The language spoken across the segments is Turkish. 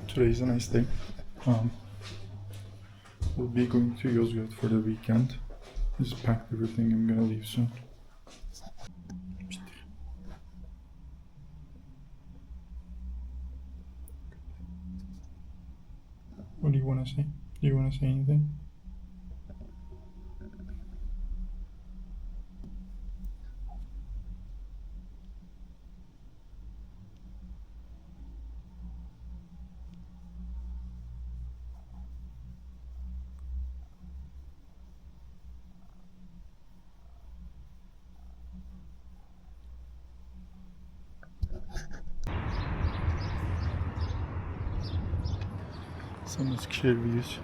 today's a nice day. We'll be going to Yozgat for the weekend. Just packed everything, I'm gonna leave soon. What do you want to say? Do you want to say anything? Some Eskisehir views.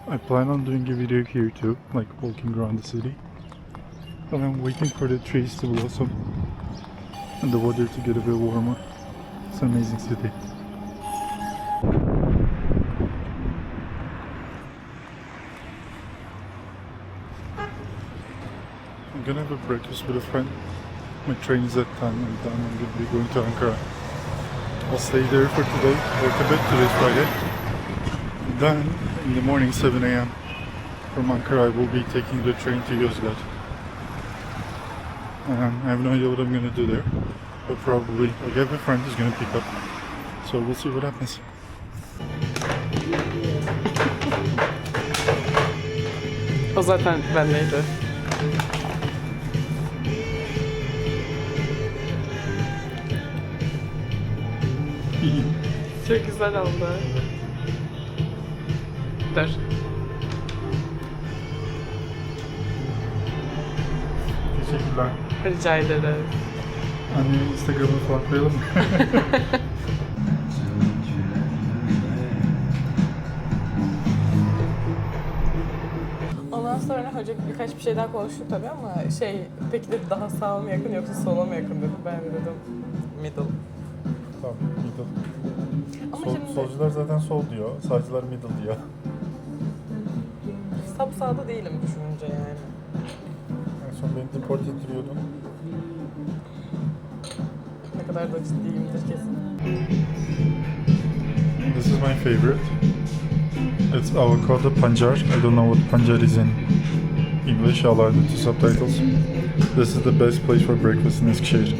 I plan on doing a video here too, like walking around the city. But I'm waiting for the trees to blossom and the weather to get a bit warmer. It's an amazing city. I'm gonna have a breakfast with a friend. My train is at 10 and then I'm gonna be going to Ankara. I'll stay there for today, work a bit, today's Friday. Then, in the morning, 7 AM, from Ankara, I will be taking the train to Yozgat. I have no idea what I'm going to do there, but probably, I have a friend who's going to pick up, so we'll see what happens. O zaten bendeydi. Çok güzel oldu. Dur. Teşekkürler. Rica ederiz. Annenin Instagram'ını falan koyalım mı? Ondan sonra hoca birkaç bir şey daha konuştu tabii ama peki dedi daha sağa mı yakın yoksa sola mı yakın dedi. Ben dedim middle. Tamam, middle. Ama şimdi Solcular zaten sol diyor, sağcılar middle diyor. sap sağda değilim düşününce yani. En son beni deport ettiriyordun. Ne kadar da ciddiyimdir kesin. This is my favorite. It's avocado pancar. I don't know what pancar is in English. I'll add it to subtitles. This is the best place for breakfast in Eskisehir.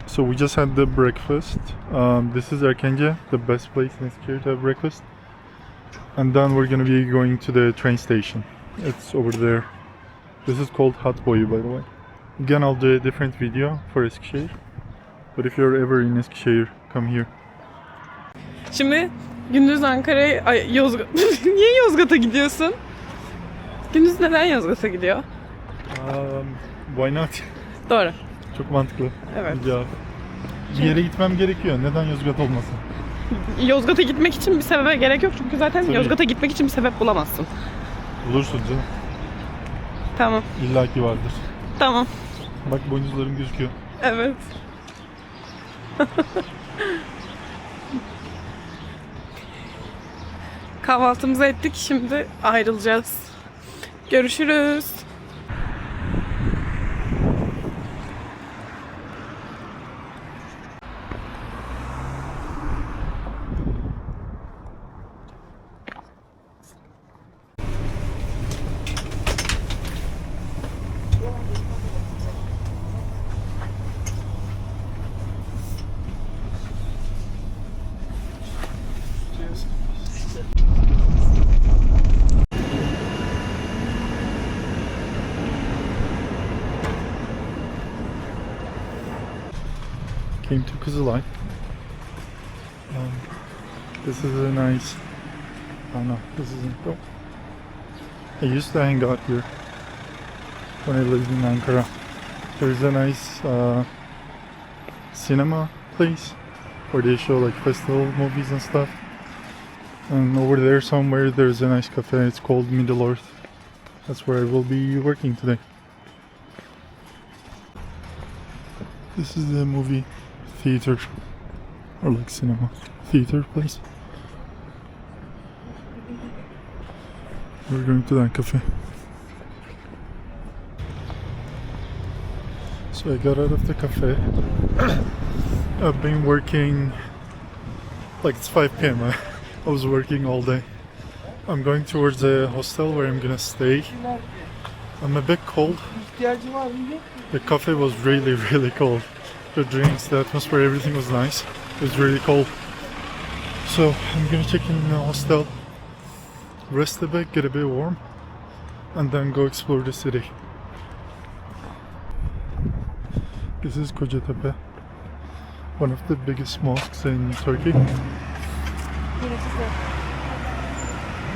So we just had the breakfast. This is Erkence, the best place in Eskisehir to have breakfast. And then we're gonna be going to the train station. It's over there. This is called Hatboyu, by the way. Again, I'll do a different video for Eskisehir. But if you're ever in Eskisehir, come here. Şimdi gündüz Ankara'ya, Yozgat. Niye Yozgat'a gidiyorsun? Gündüz neden Yozgat'a gidiyor? Why not? Doğru. Çok mantıklı. Evet. Ya, bir yere gitmem gerekiyor. Neden Yozgat olmasın? Yozgat'a gitmek için bir sebebe gerek yok çünkü zaten Tabii. Yozgat'a gitmek için bir sebep bulamazsın. Bulursun canım. Tamam. İlla ki vardır. Tamam. Bak boynuzlarım gözüküyor. Evet. Kahvaltımızı ettik. Şimdi ayrılacağız. Görüşürüz. Came to Kızılay. This is a nice. Oh no, this isn't. Oh. I used to hang out here when I lived in Ankara. There's a nice cinema place where they show like festival movies and stuff. And over there somewhere there's a nice cafe. It's called Middle Earth. That's where I will be working today. This is the movie theater, or like cinema theater place. We're going to that cafe. So I got out of the cafe. I've been working, like it's 5 p.m. I was working all day. I'm going towards the hostel where I'm gonna stay. I'm a bit cold. The cafe was really, really cold. The drinks, the atmosphere, everything was nice. It was really cold. So I'm gonna check in the hostel, rest a bit, get a bit warm, and then go explore the city. This is Kocatepe, one of the biggest mosques in Turkey.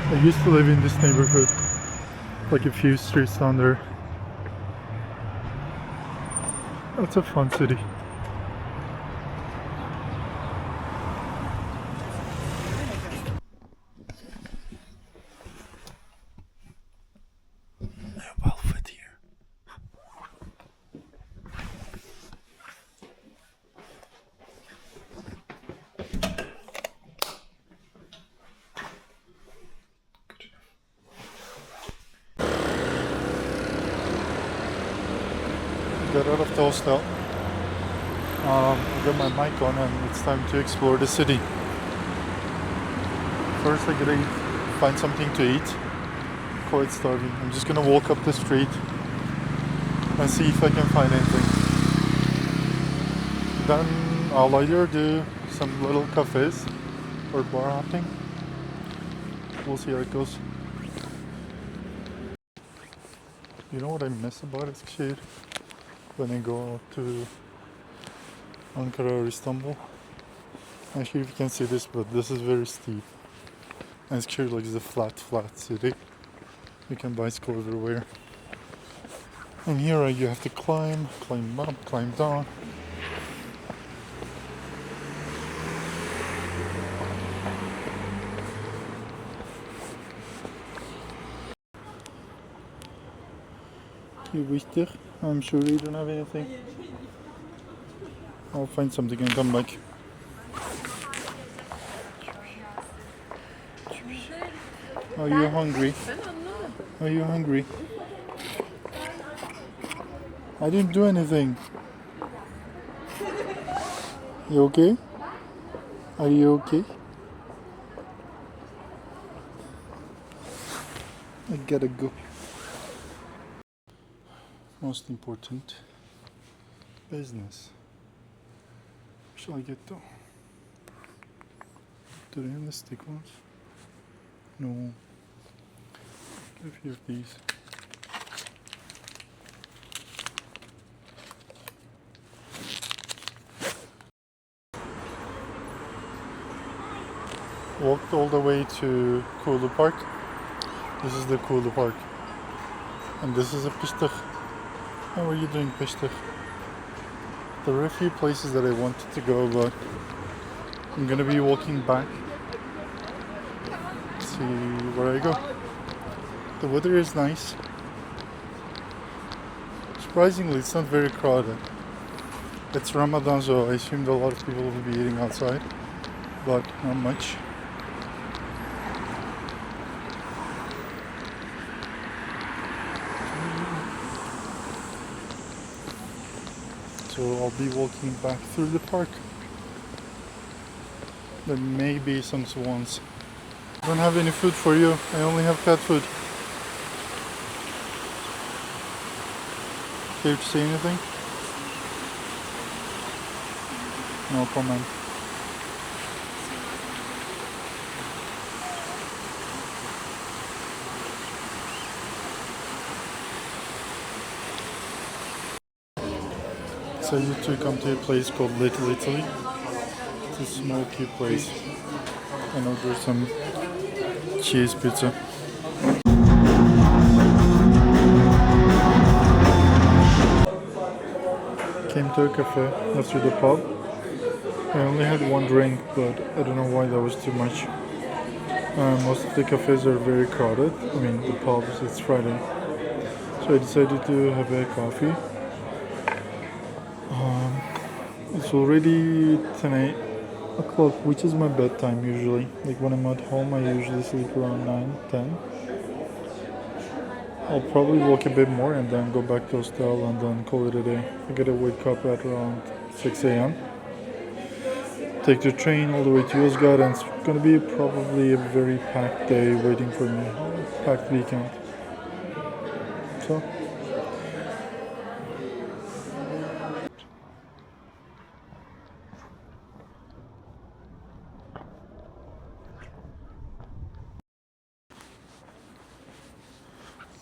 I used to live in this neighborhood, like a few streets down there. It's a fun city. Well fit here. Got out of the hostel. I got my mic on and it's time to explore the city. First I gotta find something to eat. Quite starving. I'm just gonna walk up the street and see if I can find anything. Then I'll either do some little cafes or bar hopping. We'll see how it goes. You know what I miss about Eskisehir? When I go to Ankara or Istanbul. I'm sure you can see this, but this is very steep. Eskisehir is a flat city. You can bicycle everywhere. And here you have to climb up, climb down. You wish there? I'm sure you don't have anything. I'll find something and come back. Are you hungry? Are you hungry? I didn't do anything. You okay? Are you okay? I gotta go. Most important business. What shall I get though? Do they have the stick ones? No. Get a few of these. Walked all the way to Kulu Park. This is the Kulu Park. And this is a pishtak. How are you doing, pishtak? There were a few places that I wanted to go, but I'm gonna be walking back. See where I go. The weather is nice. Surprisingly, it's not very crowded. It's Ramadan, so I assumed a lot of people will be eating outside, but not much. So I'll be walking back through the park. There may be some swans. I don't have any food for you. I only have cat food. Care to say anything? No comment. So you two come to a place called Little Italy. It's a small cute place. And order some cheese pizza. Came to a cafe after the pub. I only had one drink, but I don't know why that was too much. Most of the cafes are very crowded. I mean, the pubs, it's Friday. So I decided to have a coffee. It's already 10 o'clock, which is my bedtime usually. Like when I'm at home, I usually sleep around 9, 10. I'll probably walk a bit more and then go back to hostel and then call it a day. I gotta wake up at around 6 a.m. Take the train all the way to Yozgat, and it's gonna be probably a very packed day waiting for me. Packed weekend. So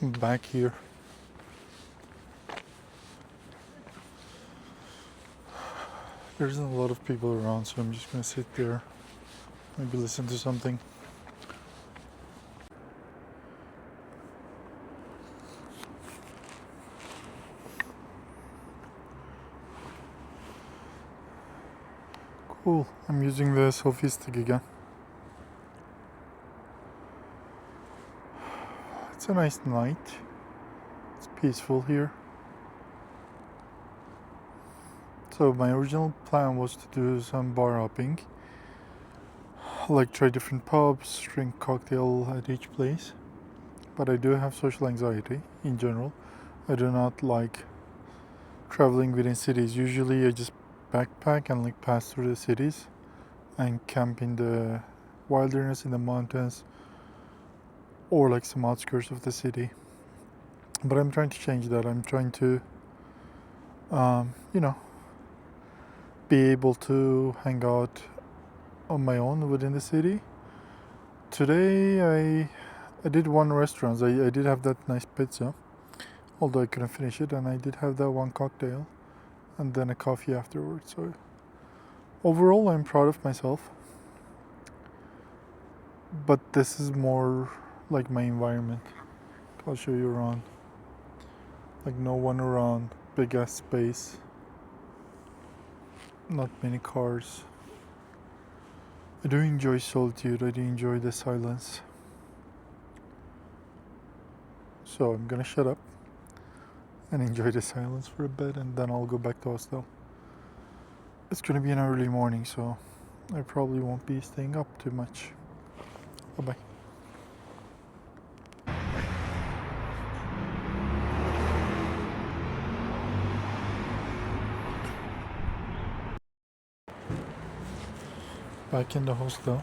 I'm back here. There isn't a lot of people around, so I'm just gonna sit there, maybe listen to something. Cool, I'm using the selfie stick again. It's a nice night. It's peaceful here. So my original plan was to do some bar hopping, like try different pubs, drink cocktail at each place. But I do have social anxiety in general. I do not like traveling within cities. Usually I just backpack and like pass through the cities and camp in the wilderness in the mountains or like some outskirts of the city. But I'm trying to change that. I'm trying to be able to hang out on my own within the city. Today I did one restaurant. I did have that nice pizza, although I couldn't finish it, and I did have that one cocktail and then a coffee afterwards. So overall I'm proud of myself. But this is more like my environment. I'll show you around. Like no one around, big ass space. Not many cars. I do enjoy solitude, I do enjoy the silence. So I'm gonna shut up and enjoy the silence for a bit, and then I'll go back to hostel. It's gonna be an early morning, so I probably won't be staying up too much. Bye bye. Back in the hostel.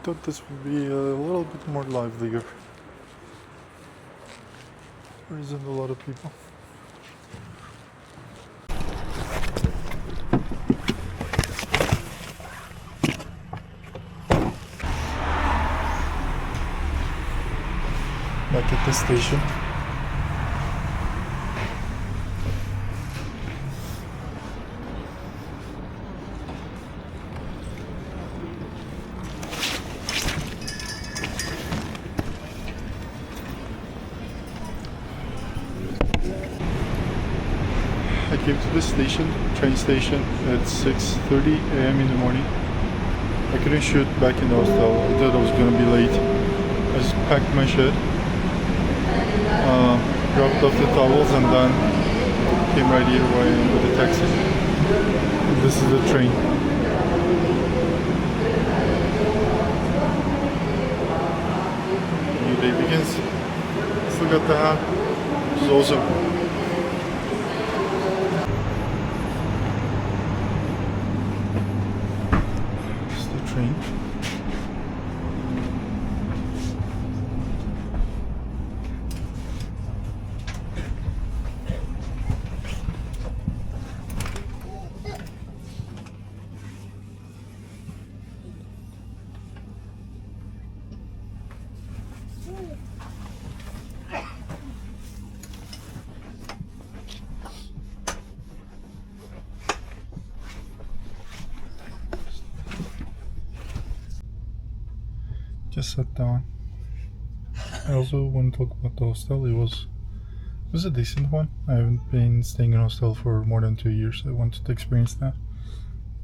Thought this would be a little bit more livelier. There isn't a lot of people. Back at the station. I came to the station, train station, at 6:30 a.m. in the morning. I couldn't shoot back in the hostel. I thought I was gonna be late. I just packed my shit, dropped off the towels, and then came right here with the taxi. This is the train. New day begins. Still got the hat, which is awesome. Train. Just sat down. I also want to talk about the hostel. It was a decent one. I haven't been staying in a hostel for more than 2 years. I wanted to experience that.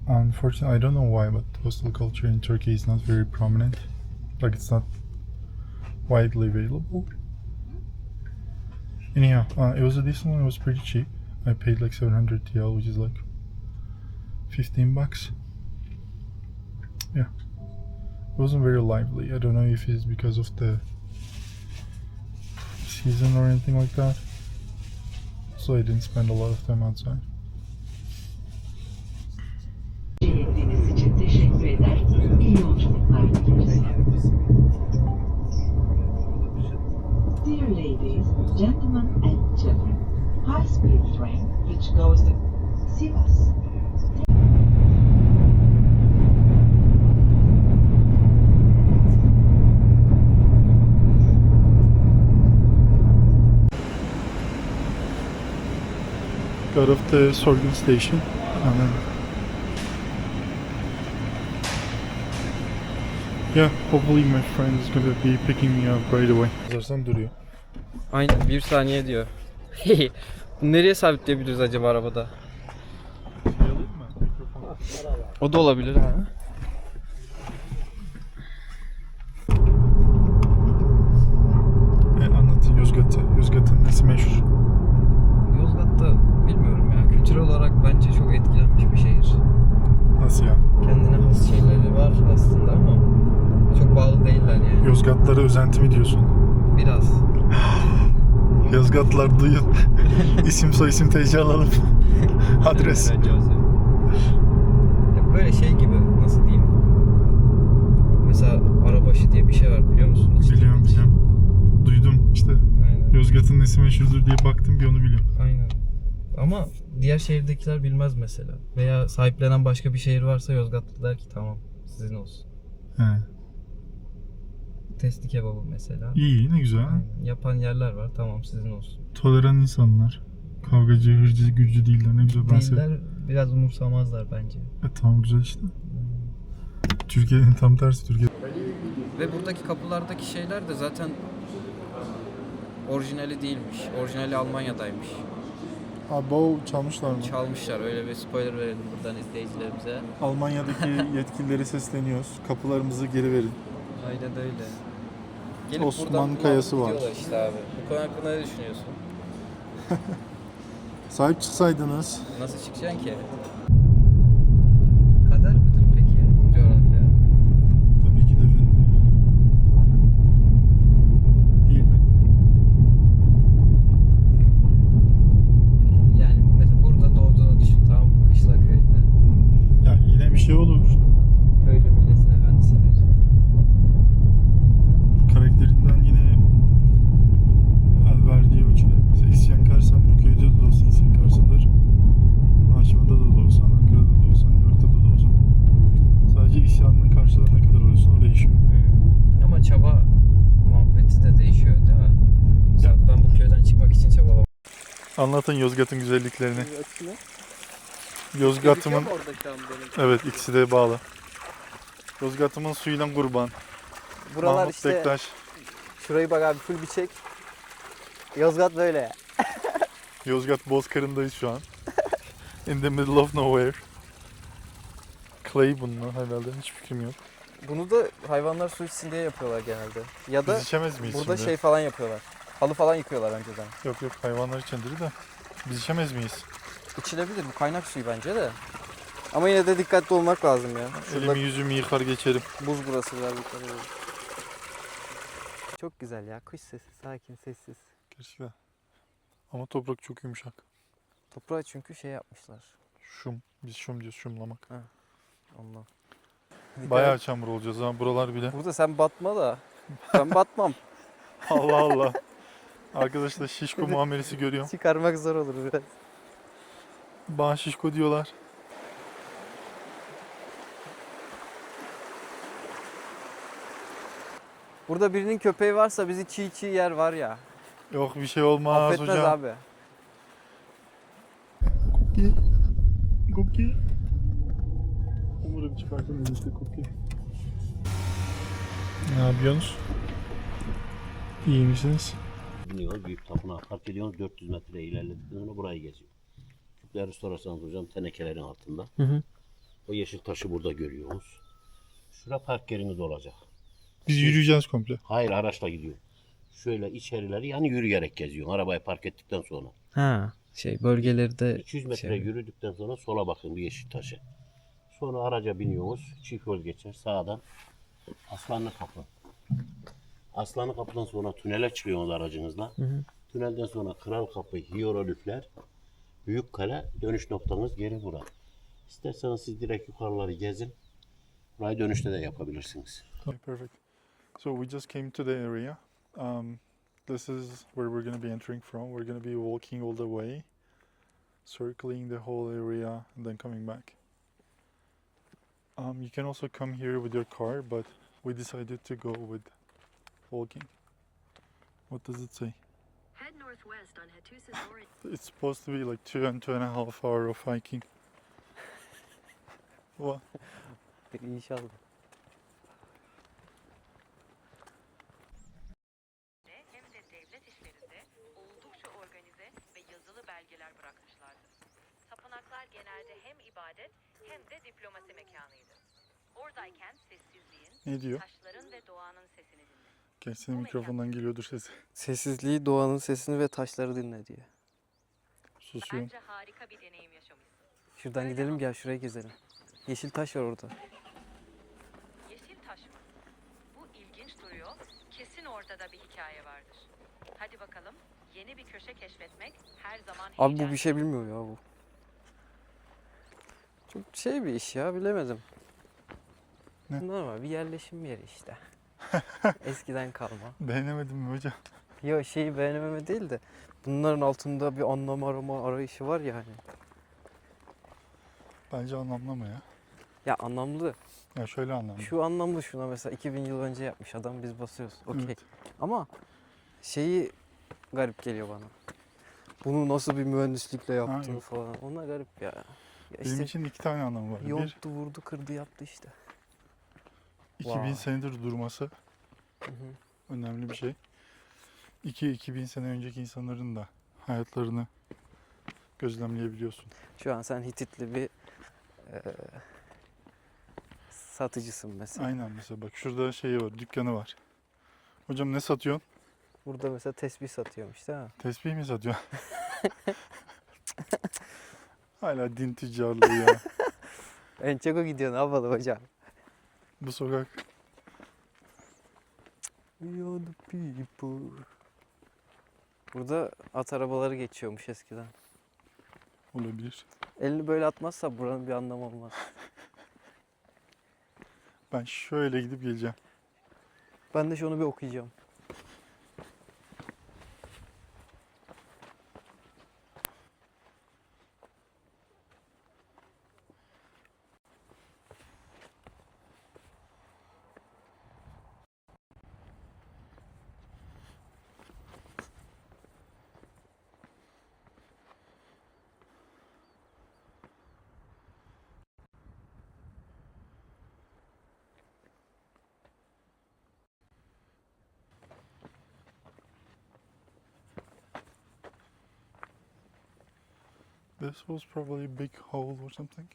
Unfortunately, I don't know why, but hostel culture in Turkey is not very prominent. Like, it's not widely available. Anyhow, it was a decent one. It was pretty cheap. I paid like 700 TL, which is like 15 bucks. Yeah. It wasn't very lively. I don't know if it's because of the season or anything like that. So I didn't spend a lot of time outside. Dinlediğiniz için teşekkür eder. İyi yolculuklar dileriz. Dear ladies, gentlemen and children, high-speed train which goes to Sivas. Got off the Sorgun station and then yeah, hopefully my friend is gonna be picking me up right away. Zaten duruyor. Aynen 1 saniye diyor. Bunu nereye sabitleyebiliriz acaba arabada? Şey alayım mı? Mikrofon. O da olabilir ha. Anlatın Yozgat'ı. Yozgat'ın nesi meşhur? Yozgat'ta bilmiyorum ya. Kültürel olarak bence çok etkilenmiş bir şehir. Nasıl ya? Kendine has şeyleri var aslında ama çok bağlı değiller yani. Yozgatlara özenti mi diyorsun? Biraz. Yozgatlar duyun. İsim soyisim TC alalım. Adres. Ya böyle şey gibi, nasıl diyeyim? Mesela Arabaşı diye bir şey var, biliyor musun? Hiç Biliyorum hiç. biliyorum. Duydum işte. Aynen. Yozgat'ın nesi meşhurdur diye baktım, bir onu biliyorum. Aynen. Ama diğer şehirdekiler bilmez mesela. Veya sahiplenen başka bir şehir varsa Yozgatlı der ki tamam sizin olsun. He. Testi kebabı mesela. İyi, ne güzel. Aynen. Yapan yerler var, tamam sizin olsun. Toleran insanlar. Kavgacı, hırcı, gücü değiller. Ne güzel, ben seviyorum. Değiller, biraz umursamazlar bence. Tamam, güzel işte. Türkiye'nin tam tersi. Türkiye. Ve buradaki kapılardaki şeyler de zaten orijinali değilmiş. Orijinali Almanya'daymış. Abo, çalmışlar mı? Çalmışlar, öyle bir spoiler verelim buradan izleyicilerimize. Almanya'daki yetkililere sesleniyoruz. Kapılarımızı geri verin. Aynen öyle. Gelip Osman buradan Kayası var. gidiyorlar işte abi. Bu konu hakkında ne düşünüyorsun? Sahip çıksaydınız. Nasıl çıkacaksın ki? Kader midir peki coğrafya? Tabii ki de efendim. Değil mi? Yani mesela burada doğduğunu düşün, tamam mı? Kışla köyünde. Ya yine bir şey olur. Köylü milletin efendisidir. Karakterinden yine verdiği ölçüde. Mesela isyankar, sen bu köyde de olsan isyankarsındır. Naşima'da da olsan, Ankara'da da olsan, New York'ta da olsan. Sadece isyanının karşılığı ne kadar oluyorsa o değişiyor. Ama çaba muhabbeti de değişiyor değil mi? Mesela ben bu köyden çıkmak için çabaladım. Anlatın Yozgat'ın güzelliklerini. Yozgat'ımın... Evet, ikisi de bağlı. Yozgat'ımın suyuyla kurban. Buralar Mahmut işte, Bektaş. şurayı bak abi, full bir çek. Yozgat böyle. Yozgat Bozkırı'ndayız şu an. In the middle of nowhere. Clay bununla herhalde, hiç fikrim yok. Bunu da hayvanlar su içsin diye yapıyorlar genelde. Ya da Biz içemez miyiz burada şimdi? şey falan yapıyorlar. Halı falan yıkıyorlar önceden. Yok yok, hayvanlar içindir de. Biz içemez miyiz? İçilebilir, bu kaynak suyu bence de. Ama yine de dikkatli olmak lazım ya. Şurada Elimi yüzümü yıkar geçerim. buz burası biraz yukarı. Çok güzel ya, kuş sesi, sakin, sessiz. Gerçekten. Ama toprak çok yumuşak. Toprağı çünkü şey yapmışlar. Şum. Biz şum diyoruz, şumlamak. Ondan. Bayağı çamur olacağız ama buralar bile. Burada sen batma da ben batmam. Allah Allah. Arkadaşlar şişko muamelesi görüyorum. Çıkarmak zor olur biraz. Bana şişko diyorlar. Burada birinin köpeği varsa bizi çiğ çiğ yer var ya. Yok bir şey olmaz Affetmez hocam. abi. Cookie. Cookie. Umarım çıkartamayız işte Cookie. Ne yapıyorsunuz? İyi misiniz? Biniyoruz, büyük tapınağa park ediyoruz, 400 metre ilerledikten sonra burayı geziyor. Küpleri sorarsanız hocam tenekelerin altında. O yeşil taşı burada görüyoruz. Şura park yerimiz olacak. Biz yürüyeceğiz komple. Hayır, araçla gidiyor. Şöyle içerileri yani yürüyerek geziyor arabayı park ettikten sonra. Ha, bölgeleri de 200 metre yürüdükten sonra sola bakın bu yeşil taşı. Sonra araca biniyoruz, çift yol geçer sağdan. Aslanlı Kapı. Aslanlı Kapı'dan sonra tünele çıkıyorsunuz aracınızla. Tünelden sonra Kral Kapı, hieroglifler, Büyük Kale, dönüş noktanız geri bura. İsterseniz siz direkt yukarıları gezin. Burayı dönüşte de yapabilirsiniz. Okay, perfect. So we just came to the area. This is where we're going to be entering from. We're going to be walking all the way, circling the whole area, and then coming back. You can also come here with your car, but we decided to go with walking. What does it say? Head northwest on Hattusa Hittite. It's supposed to be like 2.5 hours of hiking. What? İnşallah. Hem de devlet işlerinde oldukça organize ve yazılı belgeler bırakmışlardı. Tapınaklar genelde hem ibadet hem de diplomasi mekanıydı. Oradayken sessizliğin, Ne diyor? taşların ve doğanın sesini dinle. Gerçi senin mikrofondan geliyordur sesi. Sessizliği, doğanın sesini ve taşları dinle diyor. Susuyorum. Bence harika bir deneyim yaşamışsın. Şuradan gidelim, gel şuraya gezelim. Yeşil taş var orada. Yeşil taş mı? Bu ilginç duruyor. Kesin ortada bir hikaye vardır. Hadi bakalım. Yeni bir köşe keşfetmek her zaman Abi bu heyecan. bir şey bilmiyor ya bu. Çok şey bir iş ya, bilemedim. Ne? Normal bir yerleşim yeri işte. Eskiden kalma. Beğenemedim mi hocam? Yo, şeyi beğenememe değil de bunların altında bir anlam arayışı var yani. Bence anlamlama ya. Ya anlamlı. Ya şöyle anlamlı. Şu anlamlı, şuna mesela 2000 yıl önce yapmış adam, biz basıyoruz. Okey. Evet. Ama şeyi garip geliyor bana. Bunu nasıl bir mühendislikle yaptın yok. falan. Onlar garip ya. Ya Benim işte için 2 tane anlamı var. Bir, yonttu, vurdu, kırdı, yaptı işte. 2000 Vay. senedir durması Hı hı. önemli bir şey. 2, 2000 sene önceki insanların da hayatlarını gözlemleyebiliyorsun. Şu an sen Hititli bir satıcısın mesela. Aynen, mesela bak şurada şeyi var, dükkanı var. Hocam ne satıyorsun? Burada mesela tesbih satıyormuş değil mi? Tesbih mi satıyorsun? Hala din tüccarlığı ya. En çok o gidiyor, ne yapalım hocam? Bu sokak We are the people. Burada at arabaları geçiyormuş eskiden. olabilir. Elini böyle atmazsa buranın bir anlamı olmaz. Ben şöyle gidip geleceğim. Ben de şunu bir okuyacağım. This was probably a big hole or something.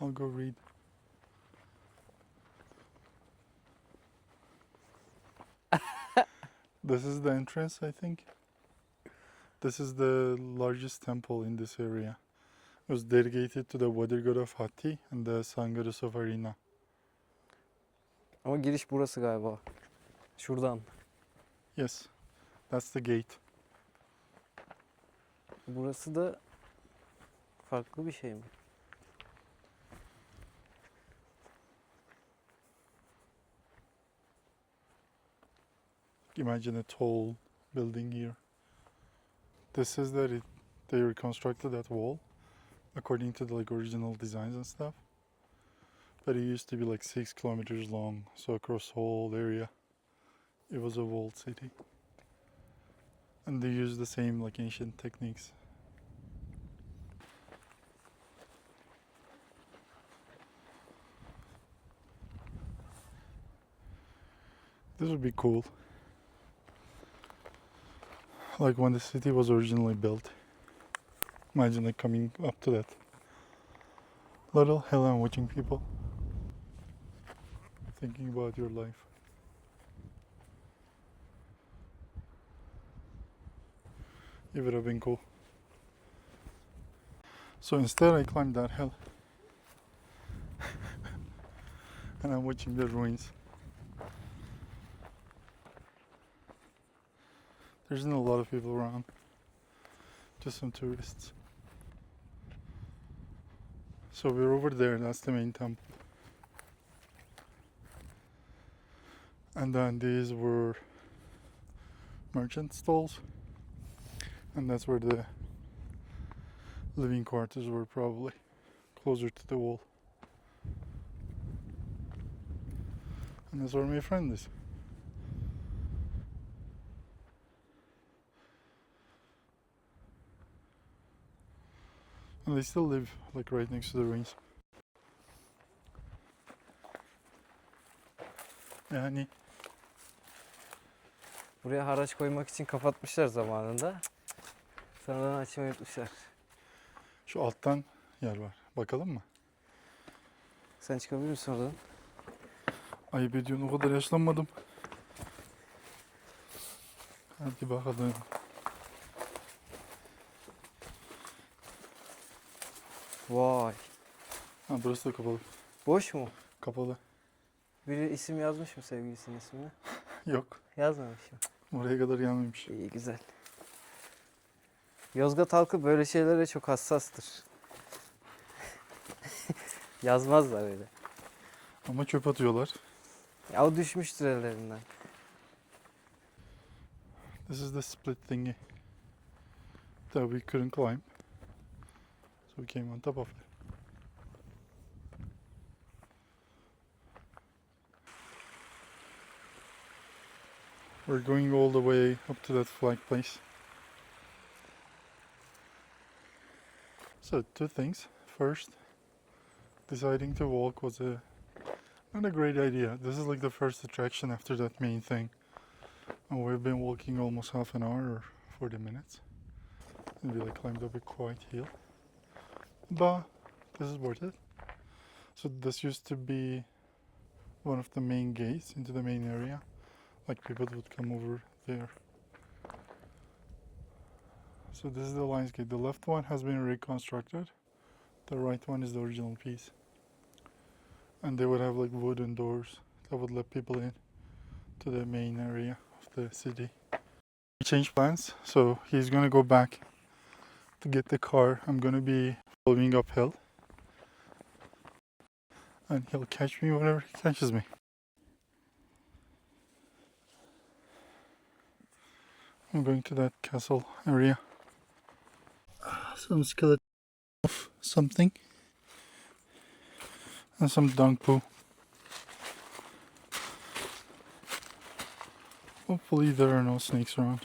I'll go read. This is the entrance, I think. This is the largest temple in this area. It was dedicated to the weather god of Hatti and the sun goddess of Arena. Ama giriş burası galiba. Şuradan. Yes, that's the gate. Burası da farklı bir şey mi? Imagine a tall building here. This says that they reconstructed that wall according to the original designs and stuff. But it used to be like 6 kilometers long, so across the whole area, it was a walled city. And they used the same ancient techniques. This would be cool. Like when the city was originally built. Imagine coming up to that. Little Helen watching people. Thinking about your life. It would have been cool. So instead I climbed that hill. And I'm watching the ruins. There isn't a lot of people around. Just some tourists. So we're over there, that's the main temple. And then these were merchant stalls. And that's where the living quarters were, probably closer to the wall. And that's where my friend is. And they still live like right next to the ruins. Yani Buraya haraç koymak için kapatmışlar zamanında. Sonradan açmayı unutmuşlar. şu alttan yer var. Bakalım mı? Sen çıkabilir misin oradan? Ayıp ediyorsun, o kadar yaşlanmadım. Hadi bakalım. Vay. Ha, burası da kapalı. Boş mu? Kapalı. Biri isim yazmış mı sevgilisinin ismini? Yok. Yazmamış mı? Oraya kadar gelmemiş. İyi, güzel. Yozgat halkı böyle şeylere çok hassastır. Yazmazlar öyle. Ama çöp atıyorlar. Ya o düşmüştür ellerinden. This is the split thingy that we couldn't climb. So we came on top of it. We're going all the way up to that flag place. So two things. First, deciding to walk was not a great idea. This is like the first attraction after that main thing. And we've been walking almost half an hour or 40 minutes. And we like climbed up a quite hill. But this is worth it. So this used to be one of the main gates into the main area. Like people would come over there. So this is the Lions Gate. The left one has been reconstructed. The right one is the original piece. And they would have like wooden doors that would let people in to the main area of the city. We changed plans, so he's gonna go back to get the car. I'm gonna be following uphill. And he'll catch me whenever he catches me. I'm going to that castle area. Some skeleton of something. And some dung poo. Hopefully there are no snakes around.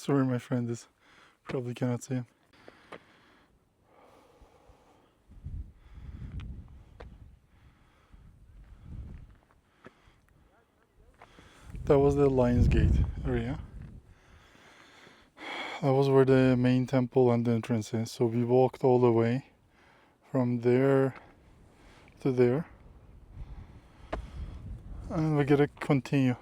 That's where my friend is. Probably cannot see him. That was the Lion's Gate area. That was where the main temple and the entrance is. So we walked all the way from there to there. And we gotta continue.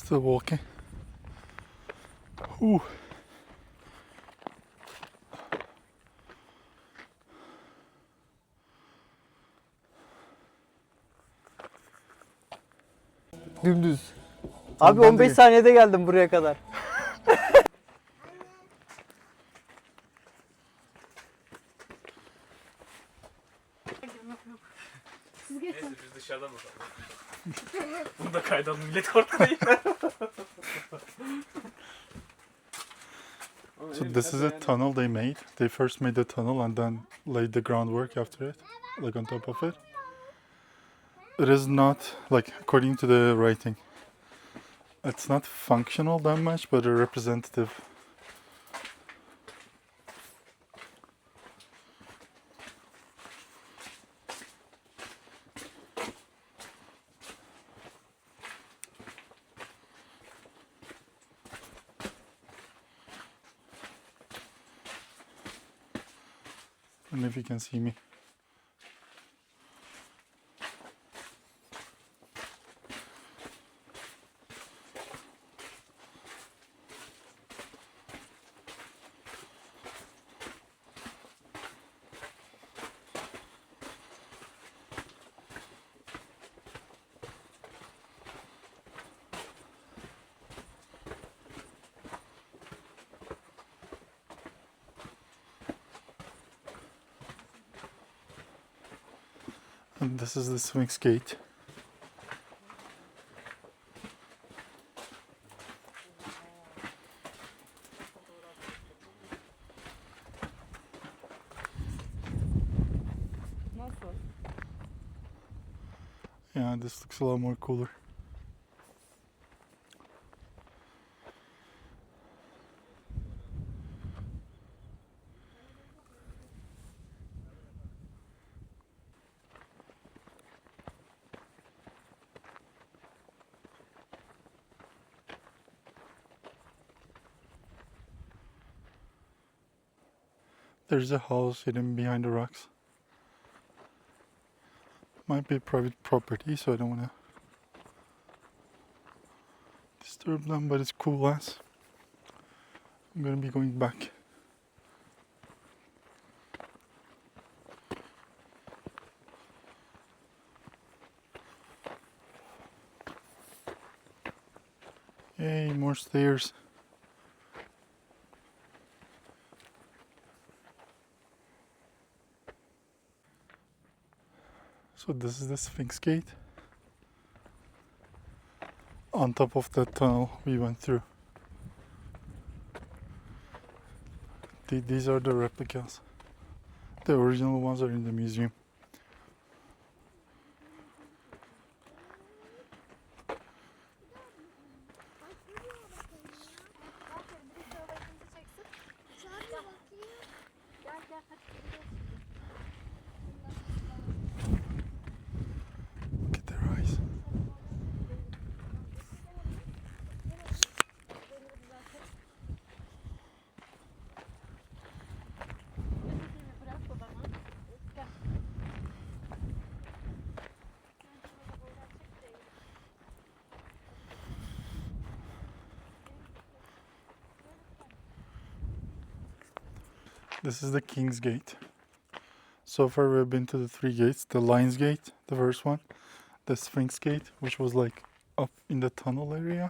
Still walking. Ooh. Dümdüz. Abi ben de 15 saniyede geldim buraya kadar. Biz dışarıdan bakalım. Bunu da kaydan millet ortada değil. So this is a tunnel they made. They first made the tunnel and then laid the groundwork after it, like on top of it. It is not, like, according to the writing, it's not functional that much, but a representative. I don't know if you can see me. And this is the Sphinx Gate. Nasıl? Yeah, this looks a lot more cooler. There's a house hidden behind the rocks. Might be private property, so I don't want to disturb them, but it's cool as. I'm gonna be going back. Yay, more stairs. So this is the Sphinx Gate. On top of that tunnel we went through. These are the replicas. The original ones are in the museum. Look at their eyes. This is the King's Gate. So far we've been to the 3 gates. The Lion's Gate, the first one. The Sphinx Gate, which was like up in the tunnel area.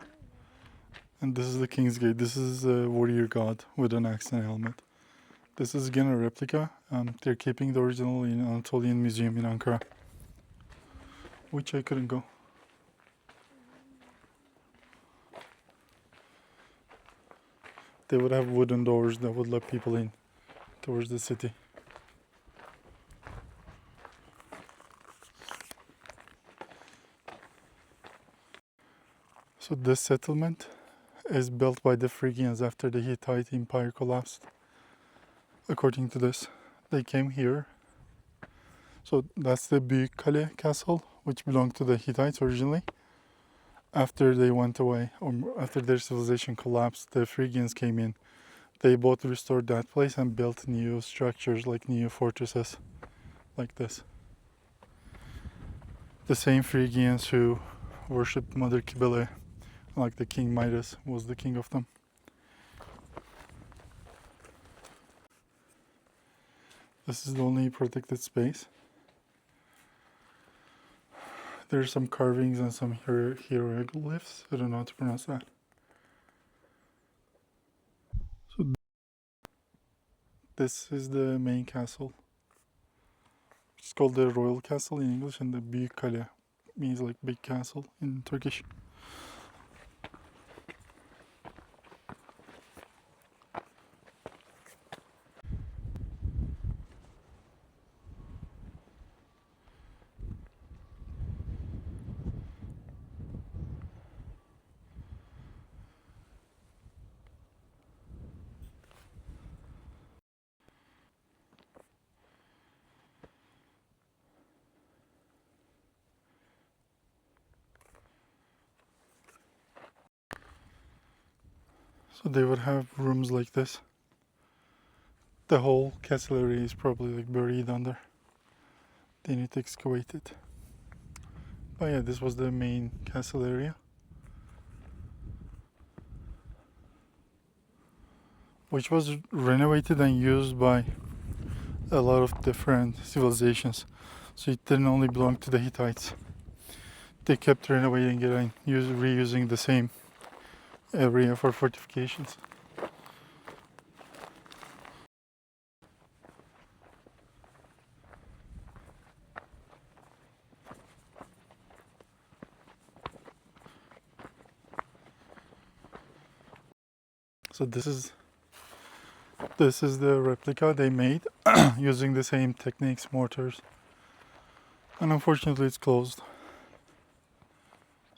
And this is the King's Gate. This is a warrior god with an axe and helmet. This is again a replica. They're keeping the original in Anatolian Museum in Ankara. Which I couldn't go. They would have wooden doors that would let people in towards the city. So this settlement is built by the Phrygians after the Hittite Empire collapsed. According to this, they came here. So that's the Büyükkale castle, which belonged to the Hittites originally. After they went away, or after their civilization collapsed, the Phrygians came in. They both restored that place and built new structures, like new fortresses, like this. The same Phrygians who worshipped Mother Cybele like the King Midas was the king of them. This is the only protected space. There's some carvings and some hieroglyphs. I don't know how to pronounce that. So this is the main castle. It's called the Royal Castle in English, and the Büyük Kale means like big castle in Turkish. So they would have rooms like this. The whole castle area is probably like buried under. They need to excavate it. But yeah, this was the main castle area, which was renovated and used by a lot of different civilizations. So it didn't only belong to the Hittites. They kept renovating it and reusing the same area for fortifications. So this is the replica they made using the same techniques, mortars. And unfortunately it's closed.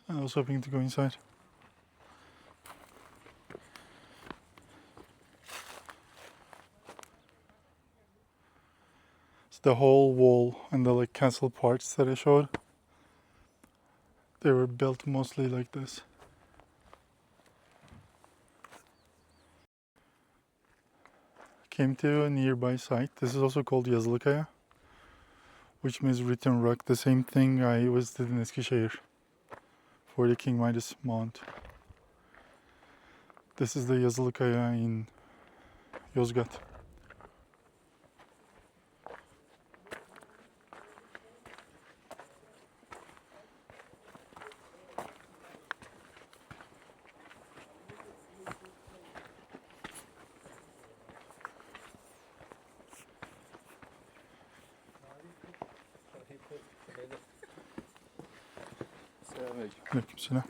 I was hoping to go inside. It's the whole wall and the like castle parts that I showed. They were built mostly like this. Came to a nearby site. This is also called Basilica, which means written rock. The same thing I visited in Eskisehir for the King Midas Mount. This is the Basilica in Yozgat. Aleykümselam.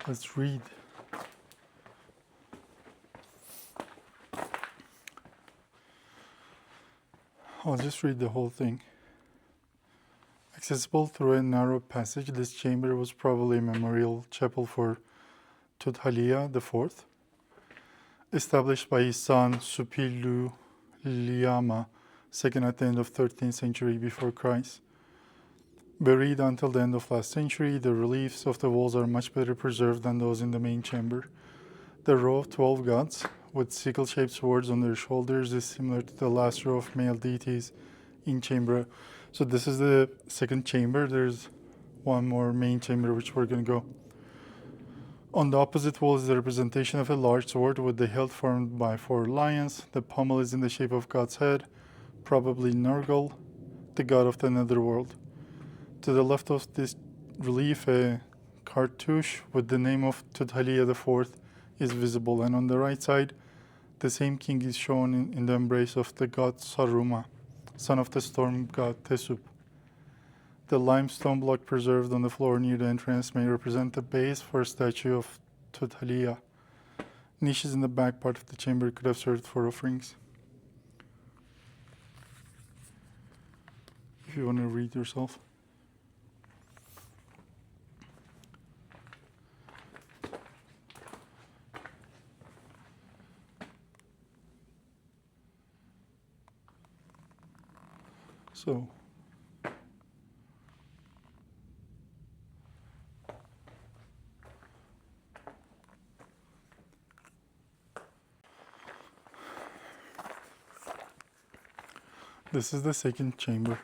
Let's read. I'll just read the whole thing. Accessible through a narrow passage, this chamber was probably a memorial chapel for Tudhaliya IV, established by his son Suppiluliuma II at the end of 13th century before Christ. Buried until the end of last century, the reliefs of the walls are much better preserved than those in the main chamber. The row of 12 gods, with sickle-shaped swords on their shoulders, is similar to the last row of male deities in chamber. So this is the second chamber. There's one more main chamber which we're going to go. On the opposite wall is the representation of a large sword with the hilt formed by 4 lions. The pommel is in the shape of God's head. probably Nergal, the god of the netherworld. To the left of this relief, a cartouche with the name of Tudhaliya IV is visible, and on the right side, the same king is shown in the embrace of the god Saruma, son of the storm god Tesup. The limestone block preserved on the floor near the entrance may represent the base for a statue of Tudhaliya. Niches in the back part of the chamber could have served for offerings. If you want to read yourself. So, this is the second chamber,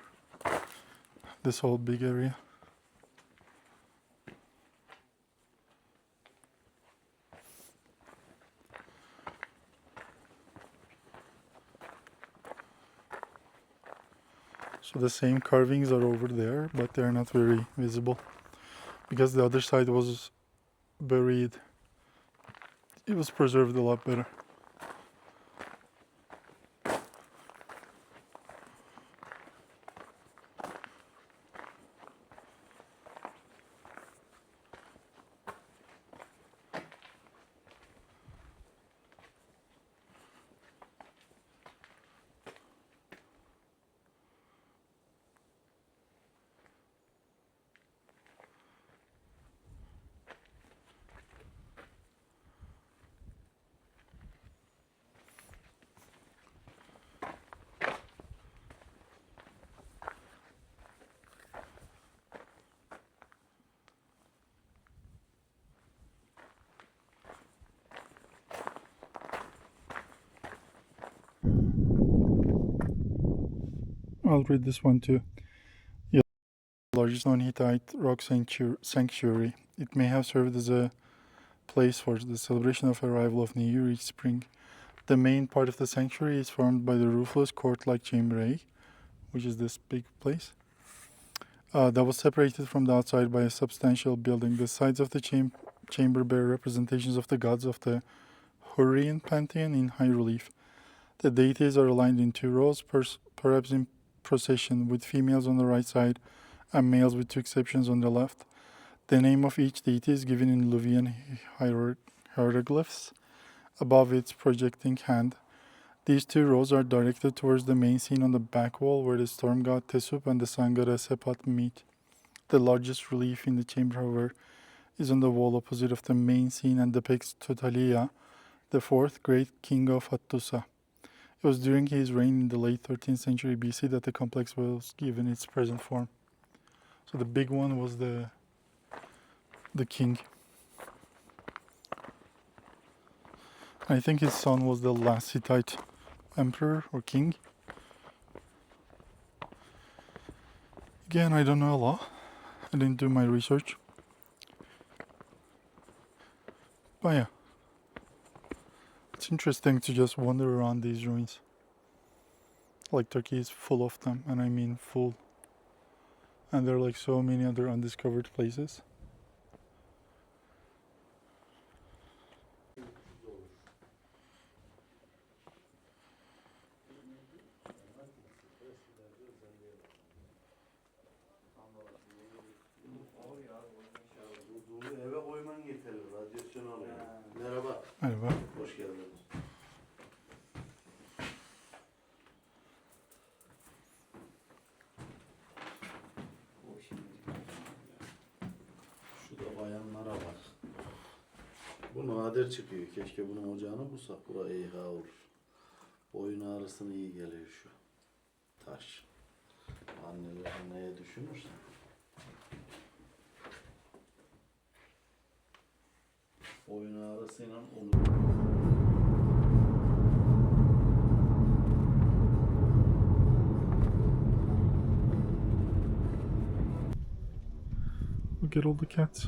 this whole big area. So the same carvings are over there, but they're not very visible because the other side was buried. It was preserved a lot better. I'll read this one too. Yeah, the largest non-Hittite rock sanctuary. It may have served as a place for the celebration of arrival of New Year each spring. The main part of the sanctuary is formed by the roofless court-like chamber A, which is this big place, that was separated from the outside by a substantial building. The sides of the chamber bear representations of the gods of the Hurrian pantheon in high relief. The deities are aligned in two rows, perhaps in procession, with females on the right side and males with two exceptions on the left. The name of each deity is given in Luwian hieroglyphs above its projecting hand. These two rows are directed towards the main scene on the back wall where the storm god Tesup and the sun goddess Sepat meet. The largest relief in the chamber, however, is on the wall opposite of the main scene and depicts Tudhaliya, the fourth great king of Hattusa. It was during his reign in the late 13th century BC that the complex was given its present form. So the big one was the king. I think his son was the last Hittite emperor or king. Again, I don't know a lot. I didn't do my research. But yeah, it's interesting to just wander around these ruins. Like Turkey is full of them, and I mean full. And there are like so many other undiscovered places. Eve koyman yeterli. Radyasyon alıyor. Merhaba. Merhaba. Hoş geldiniz. Şurada bayanlara bak. Bu nadir çıkıyor. Keşke bunun ocağını bulsak. Bura EH olur. Boyun ağrısına iyi geliyor şu taş. Anneler anneye düşünürsen. Boyun ağrısıyla onu... Look at all the cats.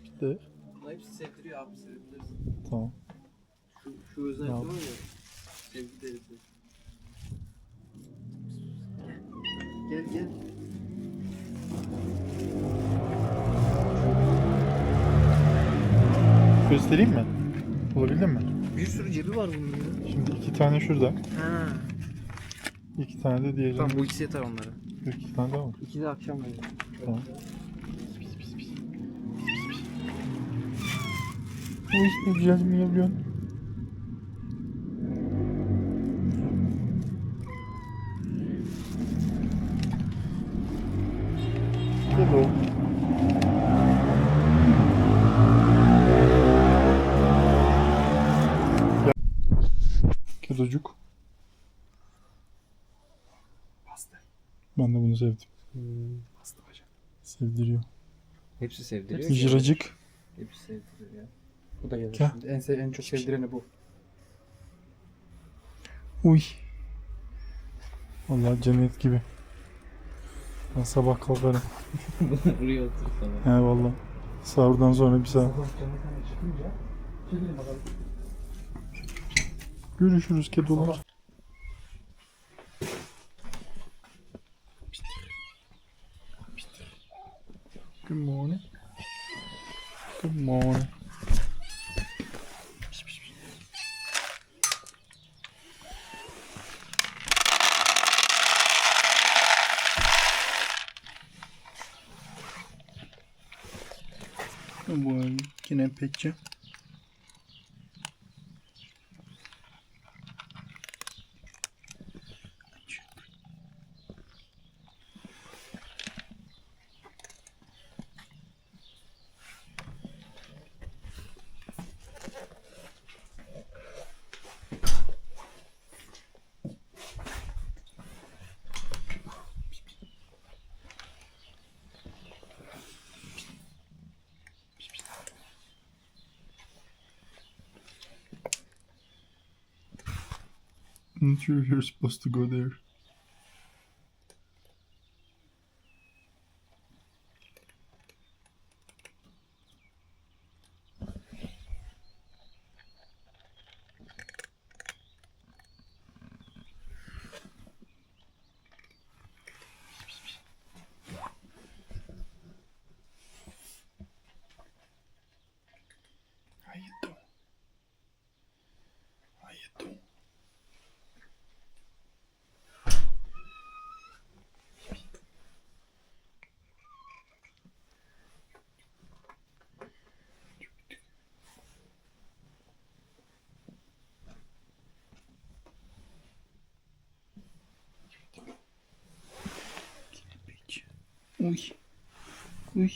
İşte Bunlar hepsi sevdiriyor abi, sevebilirsin. tamam. Şu özellikle Tamam. var ya, Gel gel. Göstereyim mi? Bulabildin mi? Bir sürü cebi var bunun ya. Şimdi 2 tane şurada. Ha. 2 tane de diğerinde. Tamam bu ikisi yeter onlara. 2 tane daha var. İki de akşam böyle. Tamam. Uy, ne güzel miyavlıyorsun. Hello. Kedocuk. Ben de bunu sevdim. Sevdiriyor. Hepsi sevdiriyor. Jıracık. Hepsi sevdiriyor ya. Bu da gelir. Gel. Şimdi en çok sevdireni bu. Uy. Vallahi cennet gibi. Ben sabah kalkarım. Buraya otur tamam. He vallahi. Sahurdan sonra bir saat. Görüşürüz kedolar. Good morning. Good morning. Good morning. Can I pet you? I'm not sure you're supposed to go there. How you doing? How you doing? Uy. Uy.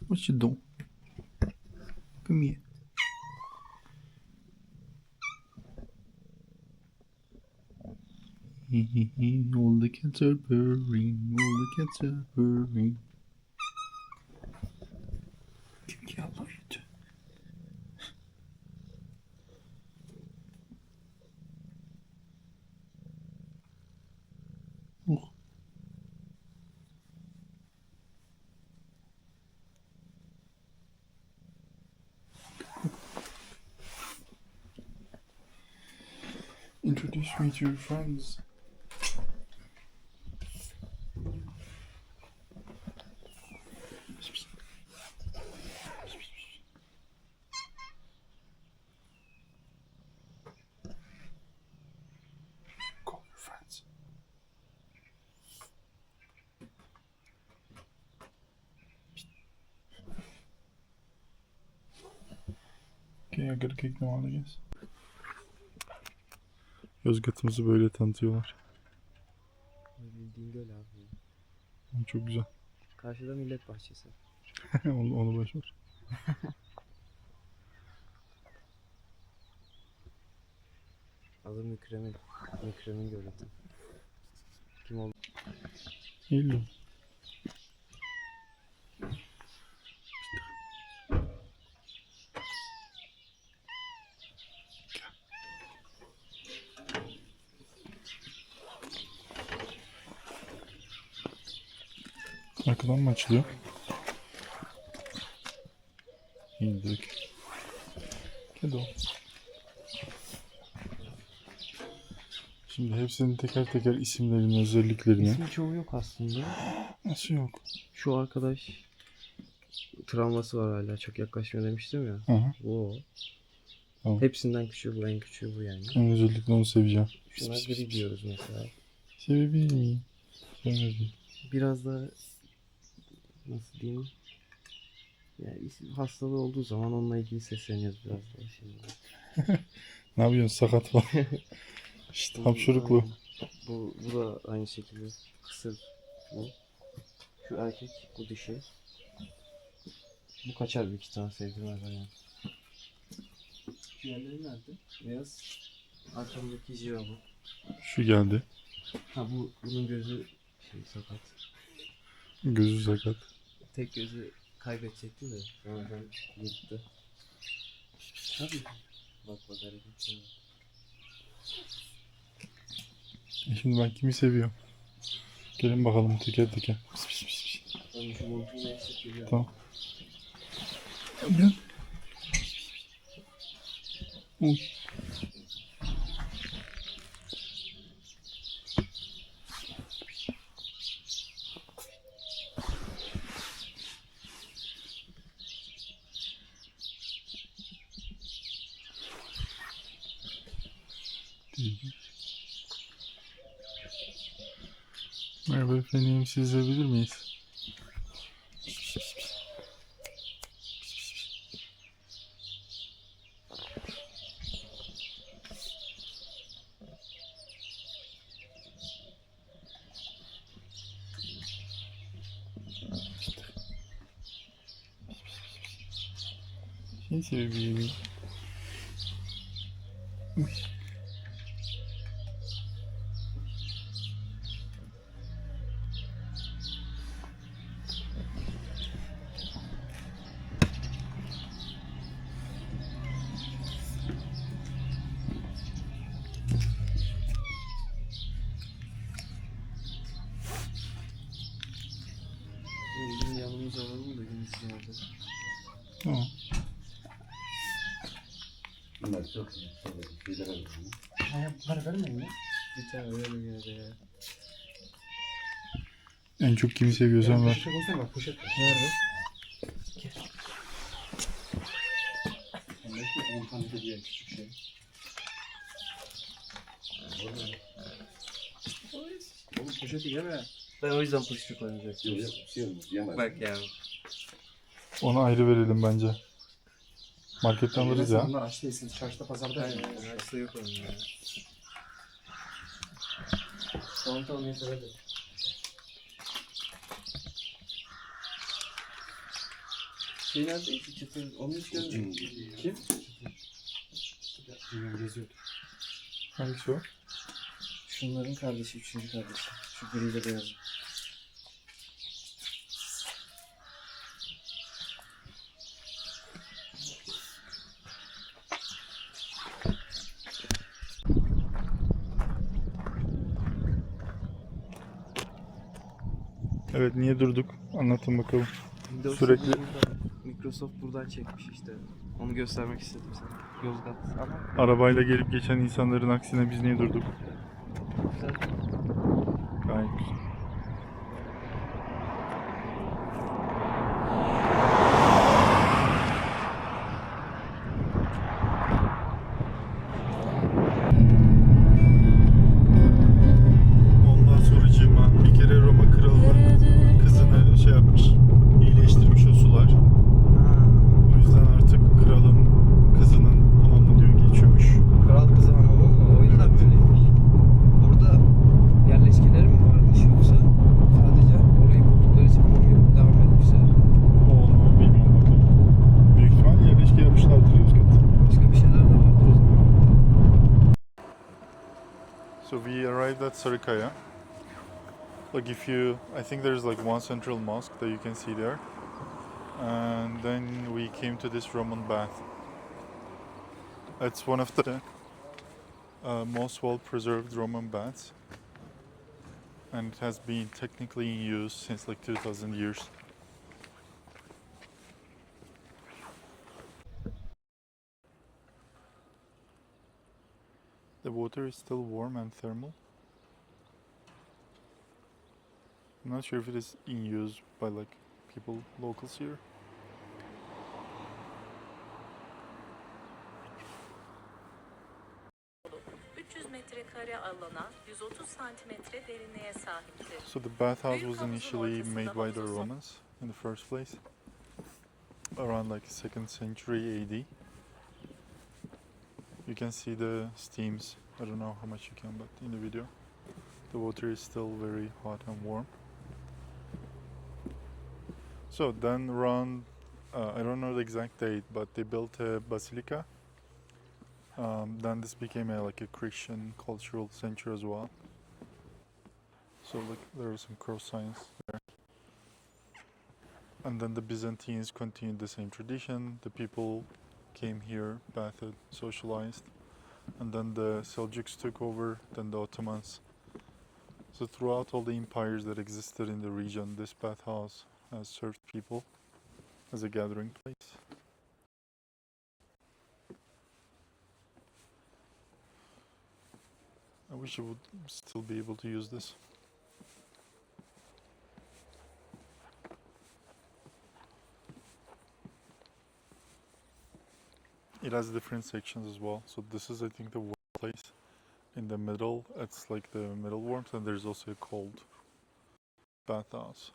What you doing? Come here. All the cats are purring, all the cats are purring. Çünkü Allah yuttu. Oh. Introduce me to your friends. Call your friends. Okay, I gotta kick them out, I guess. Yozgat'ımızı böyle tanıtıyorlar. Bildiğin göl abi. Çok güzel. Karşıda millet bahçesi. onu boş ver. Adı Mükremin göleti. Kim oldu? Hello. Arkadan mı açılıyor? İndik. Kedi o. Şimdi hepsinin teker teker isimlerini, özelliklerini. İsmi çoğu yok aslında. Nasıl yok? Şu arkadaş travması var hala. Çok yaklaşmıyor demiştim ya. Hı hı. Bu o. Tamam. Hepsinden küçüğü bu, en küçüğü bu yani. En özellikle onu seveceğim. Şuna gri diyoruz mesela. Sebebi. Sebebi. Biraz da nasıl diyeyim? Yani hastalığı olduğu zaman onunla ilgili sesleniyoruz biraz daha şimdi. Ne yapıyorsun sakat falan. İşte hapşuruklu. Bu da aynı şekilde kısır bu. Şu erkek, bu dişi. Bu kaçar bir iki tane sevdirmez yani. Diğerleri nerede? Beyaz. Arkamdaki jiva bu. Şu geldi. Ha bunun gözü sakat. Gözü sakat. Tek gözü kaybedecekti de sonradan gitti. Tabii. Bak hareketine. Şimdi ben kimi seviyorum? Gelin bakalım teker teker. Pis pis pis pis. Ben şu montunu eksik geliyorum. Tamam. Gel. Uy. Merhaba efendim, siz izleyebilir miyiz? Şey sebebi. Bizim yanımıza alalım da gideceğiz orada. Tamam. Bunlar çok şeyler alıyor. Bunları vermeyin mi? Bir tane verelim yine de ya. En çok kimi seviyorsan ver. Nerede? Oğlum poşeti yeme. Ben o yüzden poşeti koyacaktım. Bak ya. Onu ayrı verelim bence. Marketten alırız ya. Bunlar aç değilsiniz. Çarşıda pazarda. Aynen. Açta yok onun ya. Tamam yeter hadi. Şey neredeydi? Çıtır. Onu hiç görmedim. Kim? Bilmiyorum, geziyordu. Hangisi o? Şunların kardeşi, üçüncü kardeşi. Şu griyle beyazı. Evet, niye durduk? Anlatın bakalım. Windows Sürekli- Microsoft buradan çekmiş işte. Onu göstermek istedim sana. Yozgat ama Arabayla gelip geçen insanların aksine biz niye durduk? güzel. Gayet güzel. Ondan sonracığıma bir kere Roma kralının kızını şey yapmış, iyileştirmiş o sular. O yüzden artık kralın kızının hamamı diyor geçiyormuş. Kral kızı hamamı mı? O yüzden böyleymiş. Orada yerleşkeleri mi varmış yoksa sadece orayı buldukları için hamam yapıp devam etmişler. Onu bilmiyorum bakalım. Büyük ihtimal yerleşke yapmışlardır Yozgat. Başka bir şeyler de vardır o zaman. So we arrived at Sarikaya. Like if you, I think there's like one central mosque that you can see there. And then we came to this Roman bath. It's one of the most well preserved Roman baths. and it has been technically in use since like 2000 years. The water is still warm and thermal. I'm not sure if it is in use by like people, locals here. metrekare alana 130 santimetre derinliğe sahiptir. So the bathhouse Büyük was havuzun initially ortasında made by the havuzu Romans in the first place, around like 2nd century AD. You can see the steams. I don't know how much you can, but in the video, the water is still very hot and warm. So then around, I don't know the exact date, but they built a basilica. Then this became like a Christian cultural center as well. So like there are some cross signs there. And then the Byzantines continued the same tradition. The people came here, bathed, socialized, and then the Seljuks took over, then the Ottomans. So throughout all the empires that existed in the region, this bathhouse has served people as a gathering place. I wish I would still be able to use this. It has different sections as well. So this is, I think, the warm place. In the middle, it's like the middle warmth, and there's also a cold bathhouse.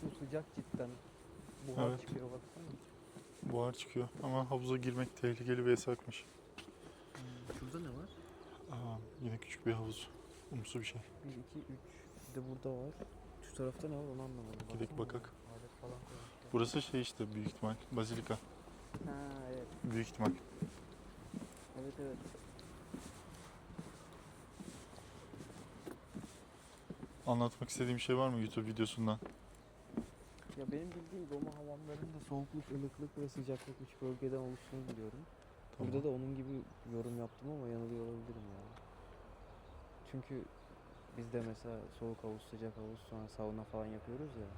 Su sıcak cidden. Buhar Evet. çıkıyor baksana. Buhar çıkıyor ama havuza girmek tehlikeli ve yasakmış. Şurada ne var? Yine küçük bir havuz. Umsu bir şey. 1, 2, 3. Bir de burada var. Şu tarafta ne var onu anlamadım. Gidelim Baksana. bakak. Alet falan koymuşlar. Burası şey işte büyük ihtimal. Basilica. Ha evet. Büyük ihtimal. Evet evet. Anlatmak istediğim şey var mı YouTube videosundan? Ya benim bildiğim Roma hamamlarında soğukluk, ılıklık ve sıcaklık 3 bölgeden oluştuğunu biliyorum. Tamam. Burada da onun gibi yorum yaptım ama yanılıyor olabilirim ya. Çünkü biz de mesela soğuk havuz, sıcak havuz, sonra sauna falan yapıyoruz ya.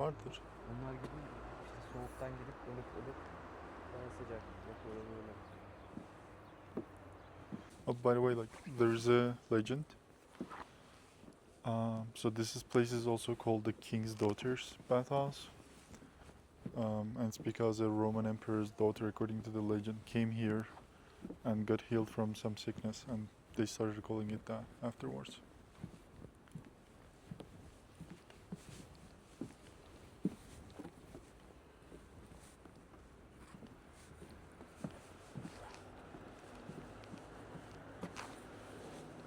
Vardır. Onlar gibi işte soğuktan gidip ılık ılık sonra sıcak yapıyor böyle. Oh, by the way, like there is a legend. So this place is also called the King's Daughter's Bathhouse. And it's because a Roman emperor's daughter, according to the legend, came here and got healed from some sickness, and they started calling it that afterwards.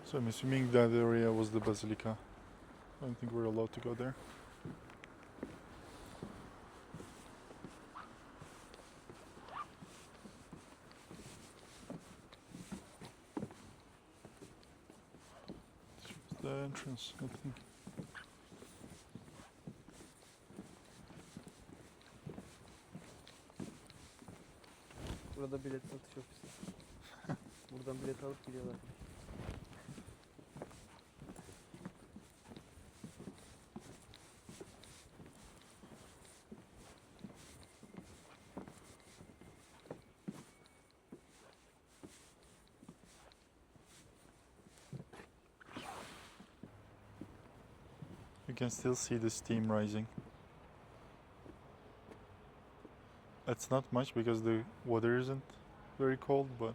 So I'm assuming that area was the Basilica. I don't think we're allowed to go there. This was the entrance, I think. Burada bilet satış ofisi. Buradan bilet alıp gidiyorlar. You can still see the steam rising. It's not much because the water isn't very cold, but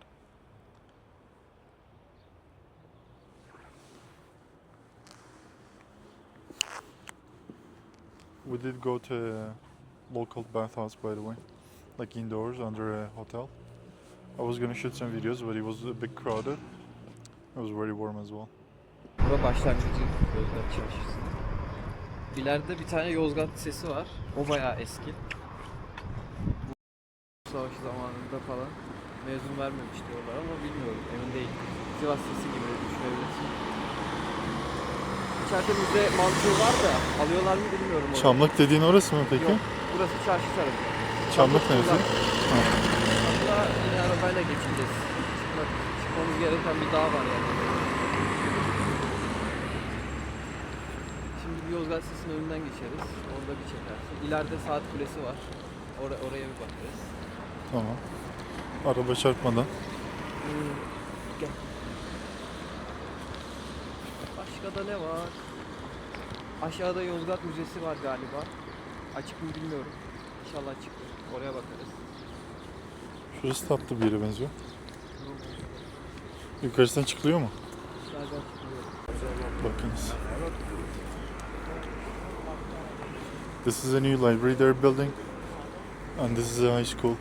we did go to local bathhouse, by the way, like indoors under a hotel. I was gonna shoot some videos, but it was a bit crowded. It was very warm as well. Bura başlangıcı Yozgat Çarşısı. İleride bir tane Yozgat Lisesi var. O bayağı eski. Bu savaşı zamanında falan mezun vermemiş diyorlar ama bilmiyorum, emin değilim. Sivas Lisesi gibi düşünebilirsin. İçeride müze mantığı var da alıyorlar mı bilmiyorum. Orayı. Çamlık dediğin orası mı peki? Yok, burası çarşı tarafı. Çamlık neresi? Hatta yine arabayla geçeceğiz. Çıkmamız gereken bir dağ var yani. Şimdi bir Yozgat Lisesi'nin önünden geçeriz. Orada bir çekersin. İleride saat kulesi var. Oraya bir bakarız. Tamam. Araba çarpmadan. Gel. Başka da ne var? Aşağıda Yozgat Müzesi var galiba. Açık mı bilmiyorum. İnşallah açıktır. Oraya bakarız. Şurası tatlı bir yere benziyor. Yukarısından çıkılıyor mu? Nereden çıkıyor? Bakınız. This is a new library they're building, and this is a high school.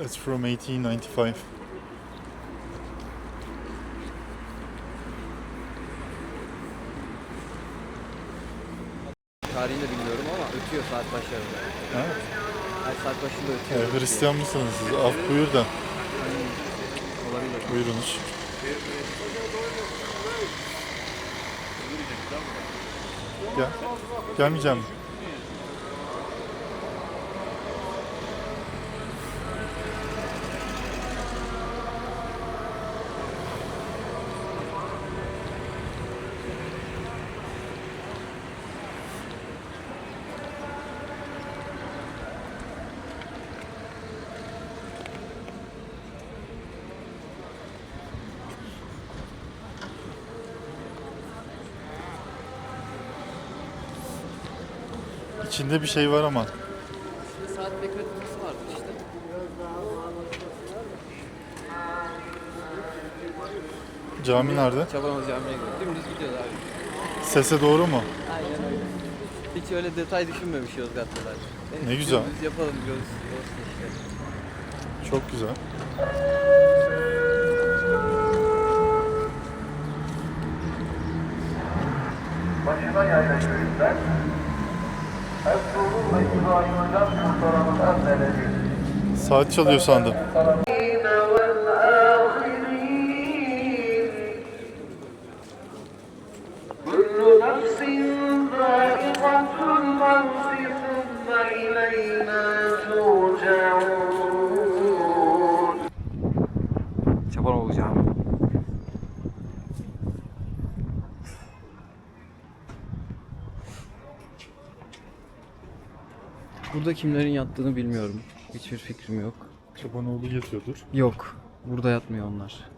It's from 1895. Tarihini de bilmiyorum ama ötüyor saat başlarında. Ha? Her saat başında ötüyor. Hristiyan mısınız siz? Af buyur da. Olabilir. Buyurunuz. Gel. Gelmeyeceğim mi? İçinde bir şey var ama. Şimdi saat bekletmesi vardı işte. Cami nerede? Çabanlı Camii'ye gidiyor. Dümdüz gidiyoruz abi. Sese doğru mu? Aynen öyle. Hiç öyle detay düşünmemiş Yozgatlılar. Ne güzel. Dümdüz yapalım olsun işte. Çok güzel. Başına yayla yürüyüşler, Ertuğrul ve İbrahim Hocam kurtaranın anneleri. Saat çalıyor sandım. Capanoglu Camii. Burada kimlerin yattığını bilmiyorum. Hiçbir fikrim yok. Çapanoğlu yatıyordur. Yok. Burada yatmıyor onlar.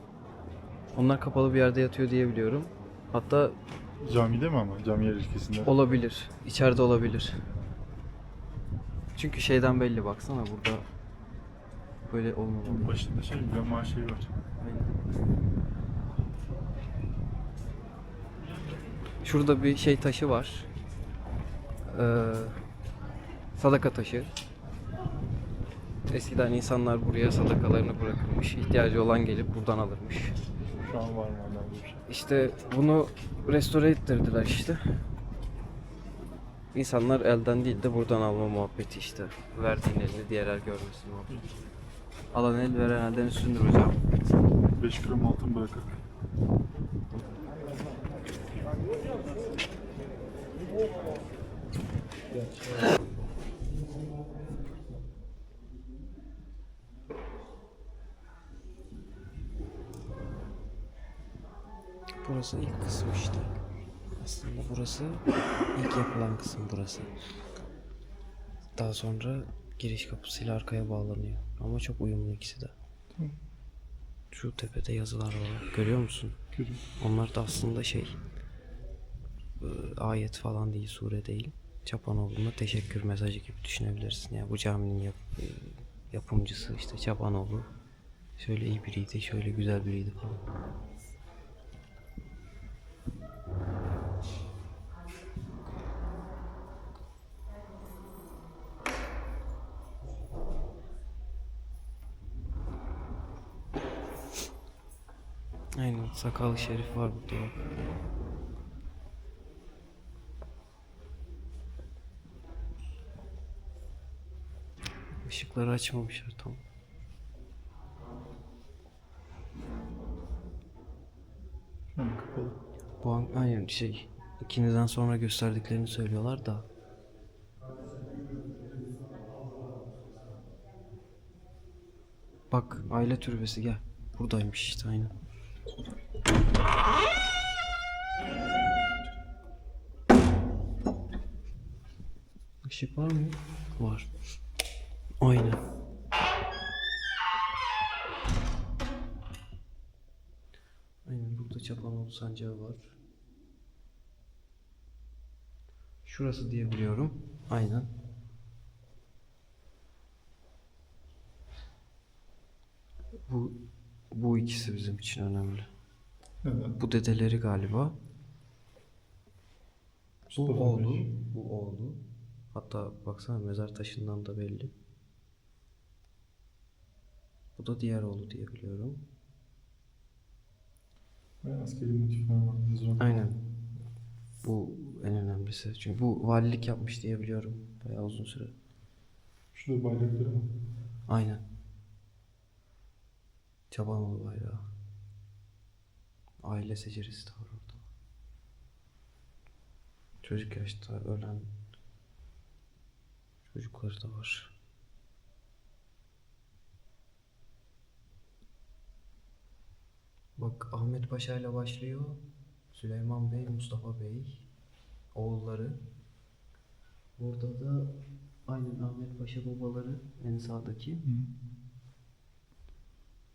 Onlar kapalı bir yerde yatıyor diye biliyorum. Hatta Camide mi ama? Cami yer ilkesinde. olabilir. İçeride olabilir. Çünkü şeyden belli, baksana burada böyle olmamalı. Başında şey, bir şey var. Şurada bir şey taşı var. Sadaka taşı. Eskiden insanlar buraya sadakalarını bırakırmış. İhtiyacı olan gelip buradan alırmış. Şu an var mı hala bir şey? İşte bunu restore ettirdiler işte. İnsanlar elden değil de buradan alma muhabbeti işte. Verdiğin elini diğer el görmesin muhabbeti. Alan el veren elden üstündür hocam. 5 gram altın bırakıp. Burası ilk kısım işte. Aslında burası ilk yapılan kısım burası. Daha sonra giriş kapısıyla arkaya bağlanıyor. Ama çok uyumlu ikisi de. Şu tepede yazılar var. Görüyor musun? Görüyorum. Onlar da aslında ayet falan değil, sure değil. Çapanoğlu'na teşekkür mesajı gibi düşünebilirsin. Yani bu caminin yapımcısı işte Çapanoğlu. Şöyle iyi biriydi, şöyle güzel biriydi falan. Aynen, sakallı şerif var burada bak. Işıkları açmamışlar tam. Şu an kapalı. Bu an aynen ikinizden sonra gösterdiklerini söylüyorlar da. Bak, aile türbesi gel. Buradaymış işte aynen. Işık var mı? Var. Aynen. Aynen, burada Capanoglu sancağı var. Şurası diye biliyorum. Aynen. Bu ikisi bizim için önemli. Neden? Bu dedeleri galiba. Bu Mustafa oğlu. Bey. Bu oğlu. Hatta baksana mezar taşından da belli. Bu da diğer oğlu diye biliyorum. Ve askeri motifler var. Mızrak. Aynen. Bu en önemlisi. Çünkü bu valilik yapmış diye biliyorum. Bayağı uzun süre. Şurada bayrakları mı? Aynen. Çabanoğlu bayrağı. Aile seceresi de var orada. Çocuk yaşta ölen çocukları da var. Bak, Ahmet Paşa ile başlıyor. Süleyman Bey, Mustafa Bey, oğulları. Burada da aynen Ahmet Paşa babaları en sağdaki.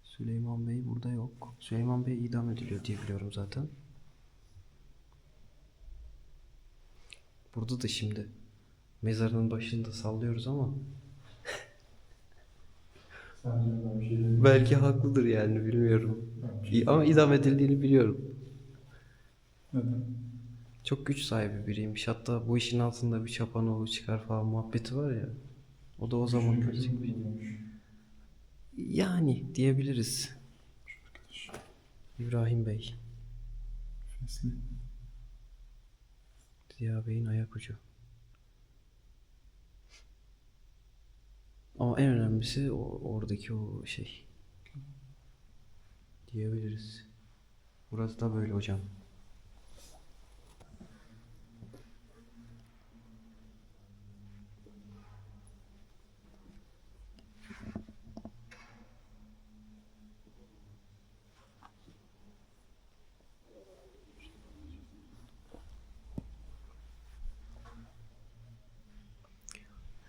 Süleyman Bey burada yok. Süleyman Bey idam ediliyor diye biliyorum zaten. Burada da şimdi mezarının başında sallıyoruz ama Sence ben bir şey demiyorum. belki haklıdır yani, bilmiyorum. Ama idam edildiğini biliyorum. Neden? Çok güç sahibi biriymiş. Hatta bu işin altında bir Çapanoğlu çıkar falan muhabbeti var ya. O da o zaman gerçekmiş. Yani diyebiliriz. İbrahim Bey. Fesli. Ziya Bey'in ayak ucu. Ama en önemlisi oradaki o şey. Diyebiliriz. Burası da böyle hocam.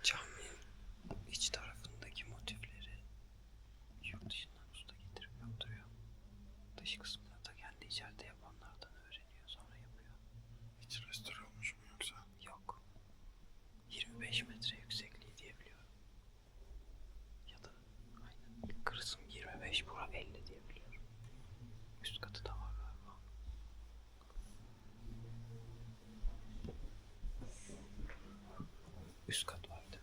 Caminin iç tarafındaki motifleri yurt dışından usta getirip yaptırıyor. Dış kısmını da kendi içeride yapanlardan öğreniyor, sonra yapıyor. Hiç restore olmuş mu yoksa? Yok. 25 metre yüksekliği diye biliyorum. Ya da aynen ilk kısım 25, bura 50 diye biliyorum. Üst katı da var galiba. Üst kat vardı.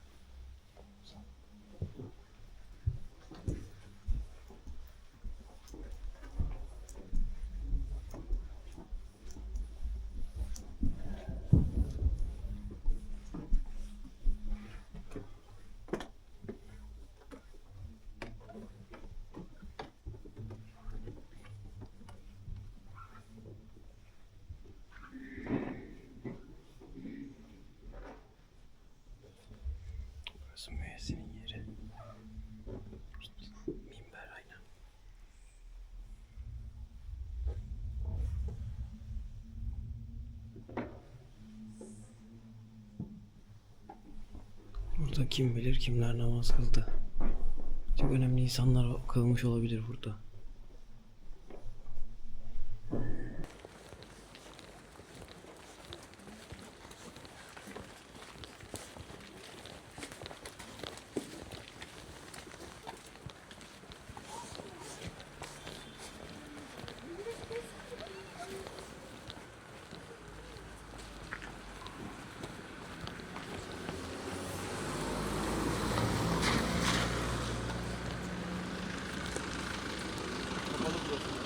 Burası müezzinin yeri. Minber aynen. Burada kim bilir kimler namaz kıldı. Çok önemli insanlar kılmış olabilir burada. Kapalı burası.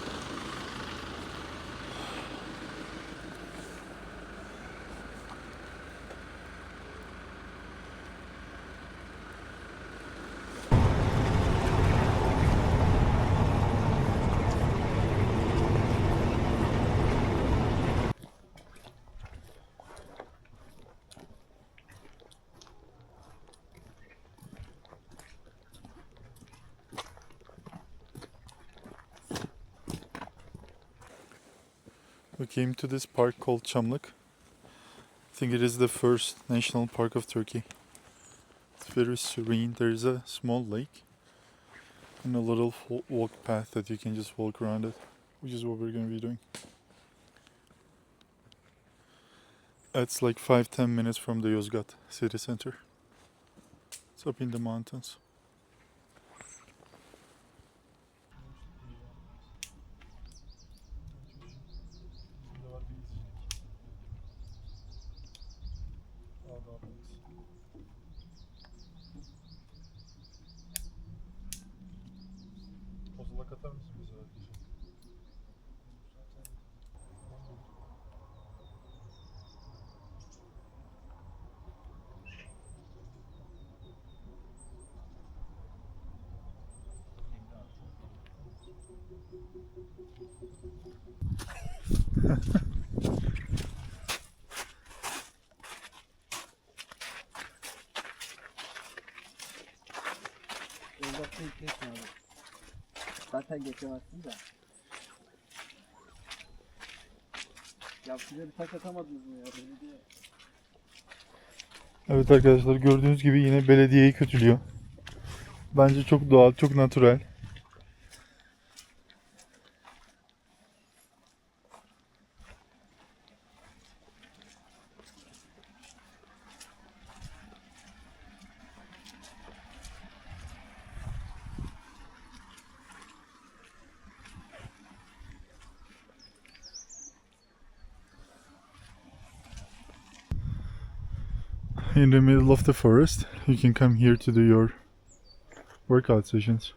We came to this park called Camlik. I think it is the first national park of Turkey. It's very serene. There is a small lake and a little walk path that you can just walk around it, which is what we're going to be doing. It's like 5-10 minutes from the Yozgat city center. It's up in the mountains. Yozgat'ta yükletme abi. Zaten geçemezsin de. Ya size bir taş atamadınız mı ya? Belediye. Evet arkadaşlar, gördüğünüz gibi yine belediyeyi kötülüyor. Bence çok doğal, çok natürel. In the middle of the forest, you can come here to do your workout sessions.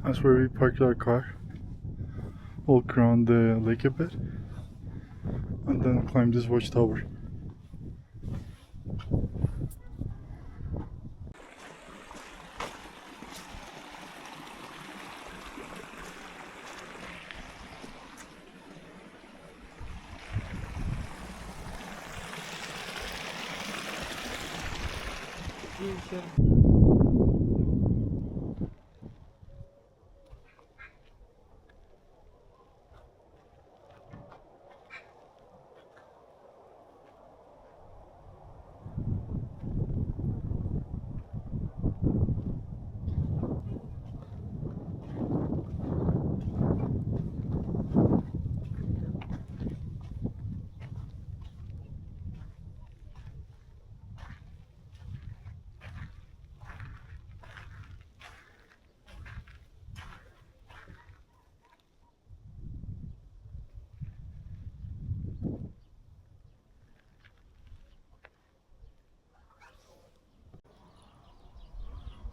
That's where we parked our car. Walk around the lake a bit and then climb this watchtower.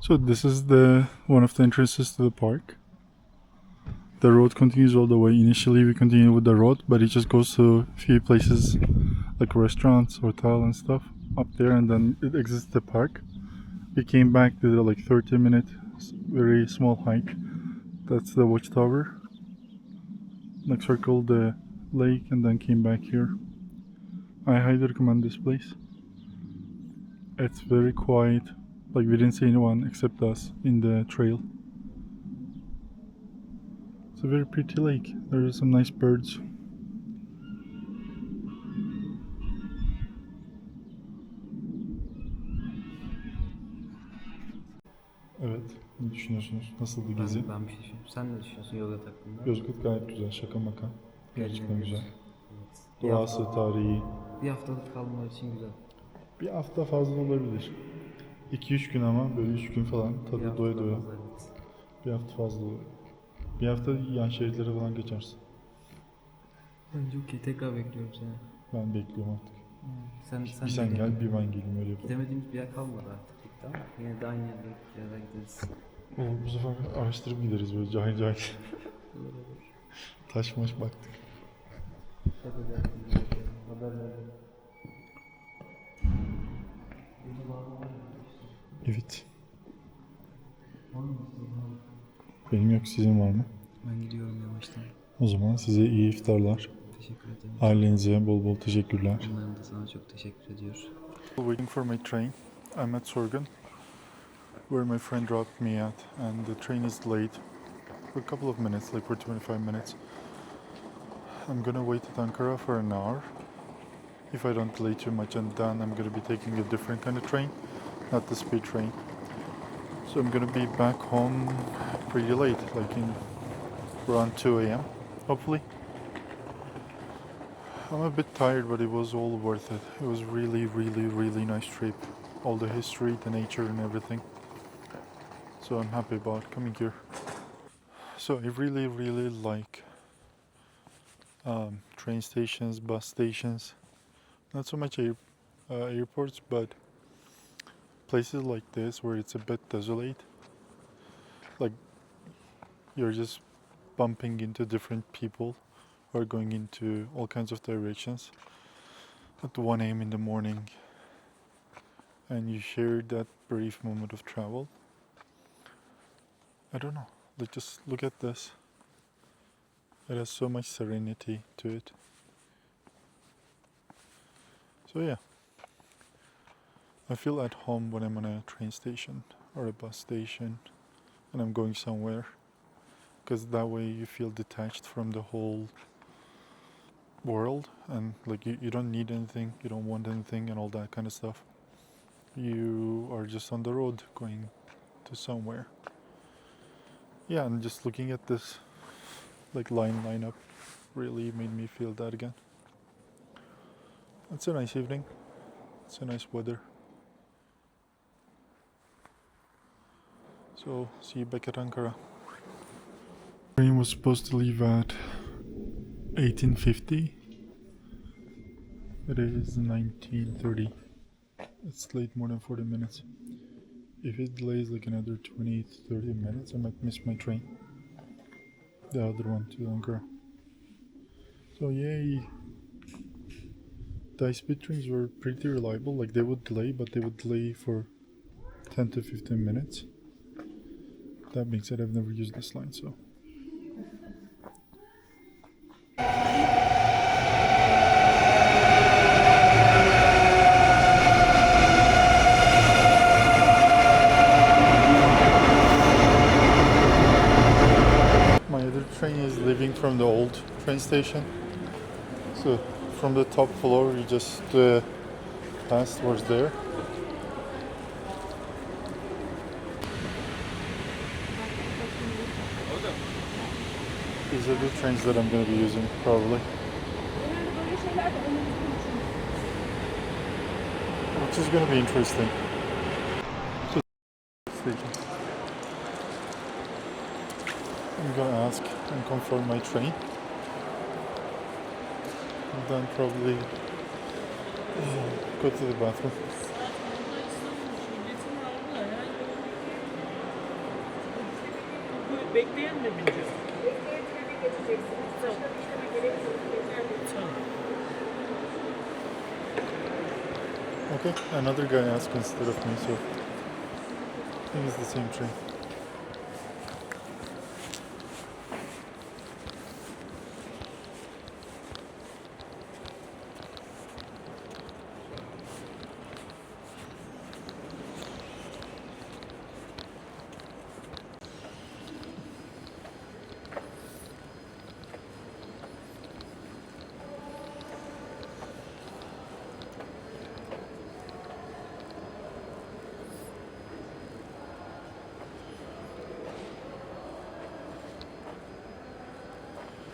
So this is the one of the entrances to the park. the road continues all the way. Initially we continue with the road, but it just goes to a few places like restaurants, hotel and stuff up there, and then it exits the park. We came back to the like 30-minute very small hike. That's the watchtower. Like circled the lake and then came back here. I highly recommend this place. It's very quiet. Like we didn't see anyone except us in the trail. It's a very pretty lake. There are some nice birds. Evet, ne düşünüyorsunuz? Nasıldı gezi? Ben bir şey düşünüyorum. Sen ne düşünüyorsun Yozgat hakkında? Yozgat gayet güzel, şaka maka. Gerçekten güzel. Evet. Doğası, tarihi. Bir haftalık kalmalar için güzel. Bir hafta fazla olabilir. 2-3 gün ama böyle 3 gün falan Bir tadı hafta doya da doya. fazla, evet. Bir hafta fazla olur. Bir hafta yan şehirlere falan geçersin. Bence okey. Tekrar bekliyorum seni. Ben bekliyorum artık. Sen Bir sen de gel, bir ben geleyim, öyle yapalım. Gidemediğimiz bir yer kalmadı artık bitti ama yine de aynı yerlere gideriz. Oğlum bu sefer araştırıp gideriz böyle cahil cahil. Taş maş baktık. Evet. Benim yok, sizin var mı? Ben gidiyorum yavaştan. O zaman size iyi iftarlar. Teşekkür ederim. Ailenize bol bol teşekkürler. Onların da sana çok teşekkür ediyor. Waiting for my train. I'm at Sorgun, where my friend dropped me at, and the train is late for a couple of minutes, like for 25 minutes. I'm gonna wait at Ankara for an hour if I don't delay too much, and then I'm gonna be taking a different kind of train, not the speed train. So I'm gonna be back home pretty late, like in around 2 a.m. hopefully. I'm a bit tired, but it was all worth it. It was really nice trip. All the history, the nature and everything. So I'm happy about coming here. So I really like train stations, bus stations. Not so much airports, but places like this where it's a bit desolate. Like you're just bumping into different people who are going into all kinds of directions at 1 a.m. in the morning, and you share that brief moment of travel. I don't know, like just look at this. It has so much serenity to it. So yeah, I feel at home when I'm on a train station or a bus station and I'm going somewhere, because that way you feel detached from the whole world, and like you don't need anything, you don't want anything and all that kind of stuff. You are just on the road going to somewhere. Yeah, and just looking at this like lineup really made me feel that again. It's a nice evening. It's a nice weather. So see you back at Ankara. Train was supposed to leave at 18:50. It is 19:30. It's late more than 40 minutes. If it delays like another 20-30 minutes, I might miss my train. The other one to Ankara. So yay! The high-speed trains were pretty reliable. Like they would delay, but they would delay for 10 to 15 minutes. That being said, I've never used this line, so. My other train is leaving from the old train station. So from the top floor, you just pass towards there. These are the trains that I'm going to be using, probably. Which is going to be interesting. So, station. I'm going to ask and confirm my train. And then probably go to the bathroom. Bekleyen mi bineceğiz? Okay, another guy asked instead of me, so I think it's the same train.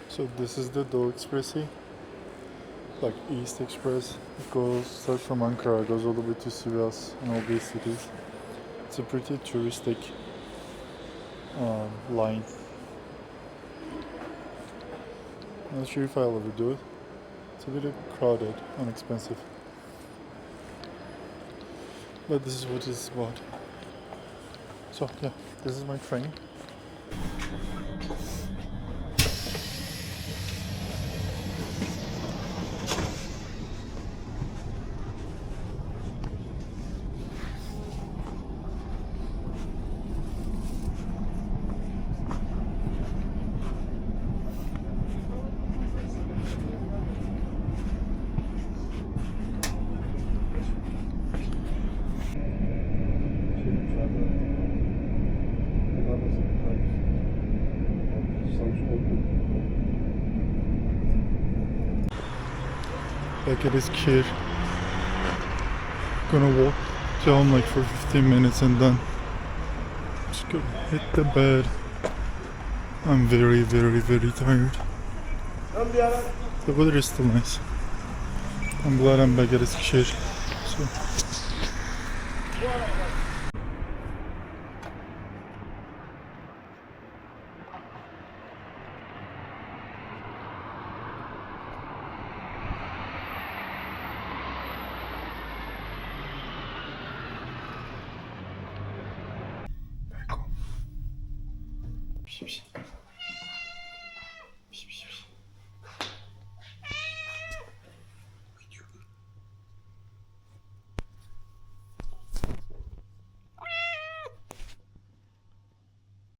So this is the Doğu Expressy, like East Express. It starts from Ankara, goes all the way to Sivas and all these cities. It's a pretty touristic line. Not sure if I'll ever do it. It's a bit crowded and expensive. But this is what it's about. So yeah, this is my train. Back at Eskisehir. Gonna walk down like for 15 minutes and then just gonna hit the bed. I'm very tired. The weather is still nice. I'm glad I'm back at Eskisehir. So. Back home.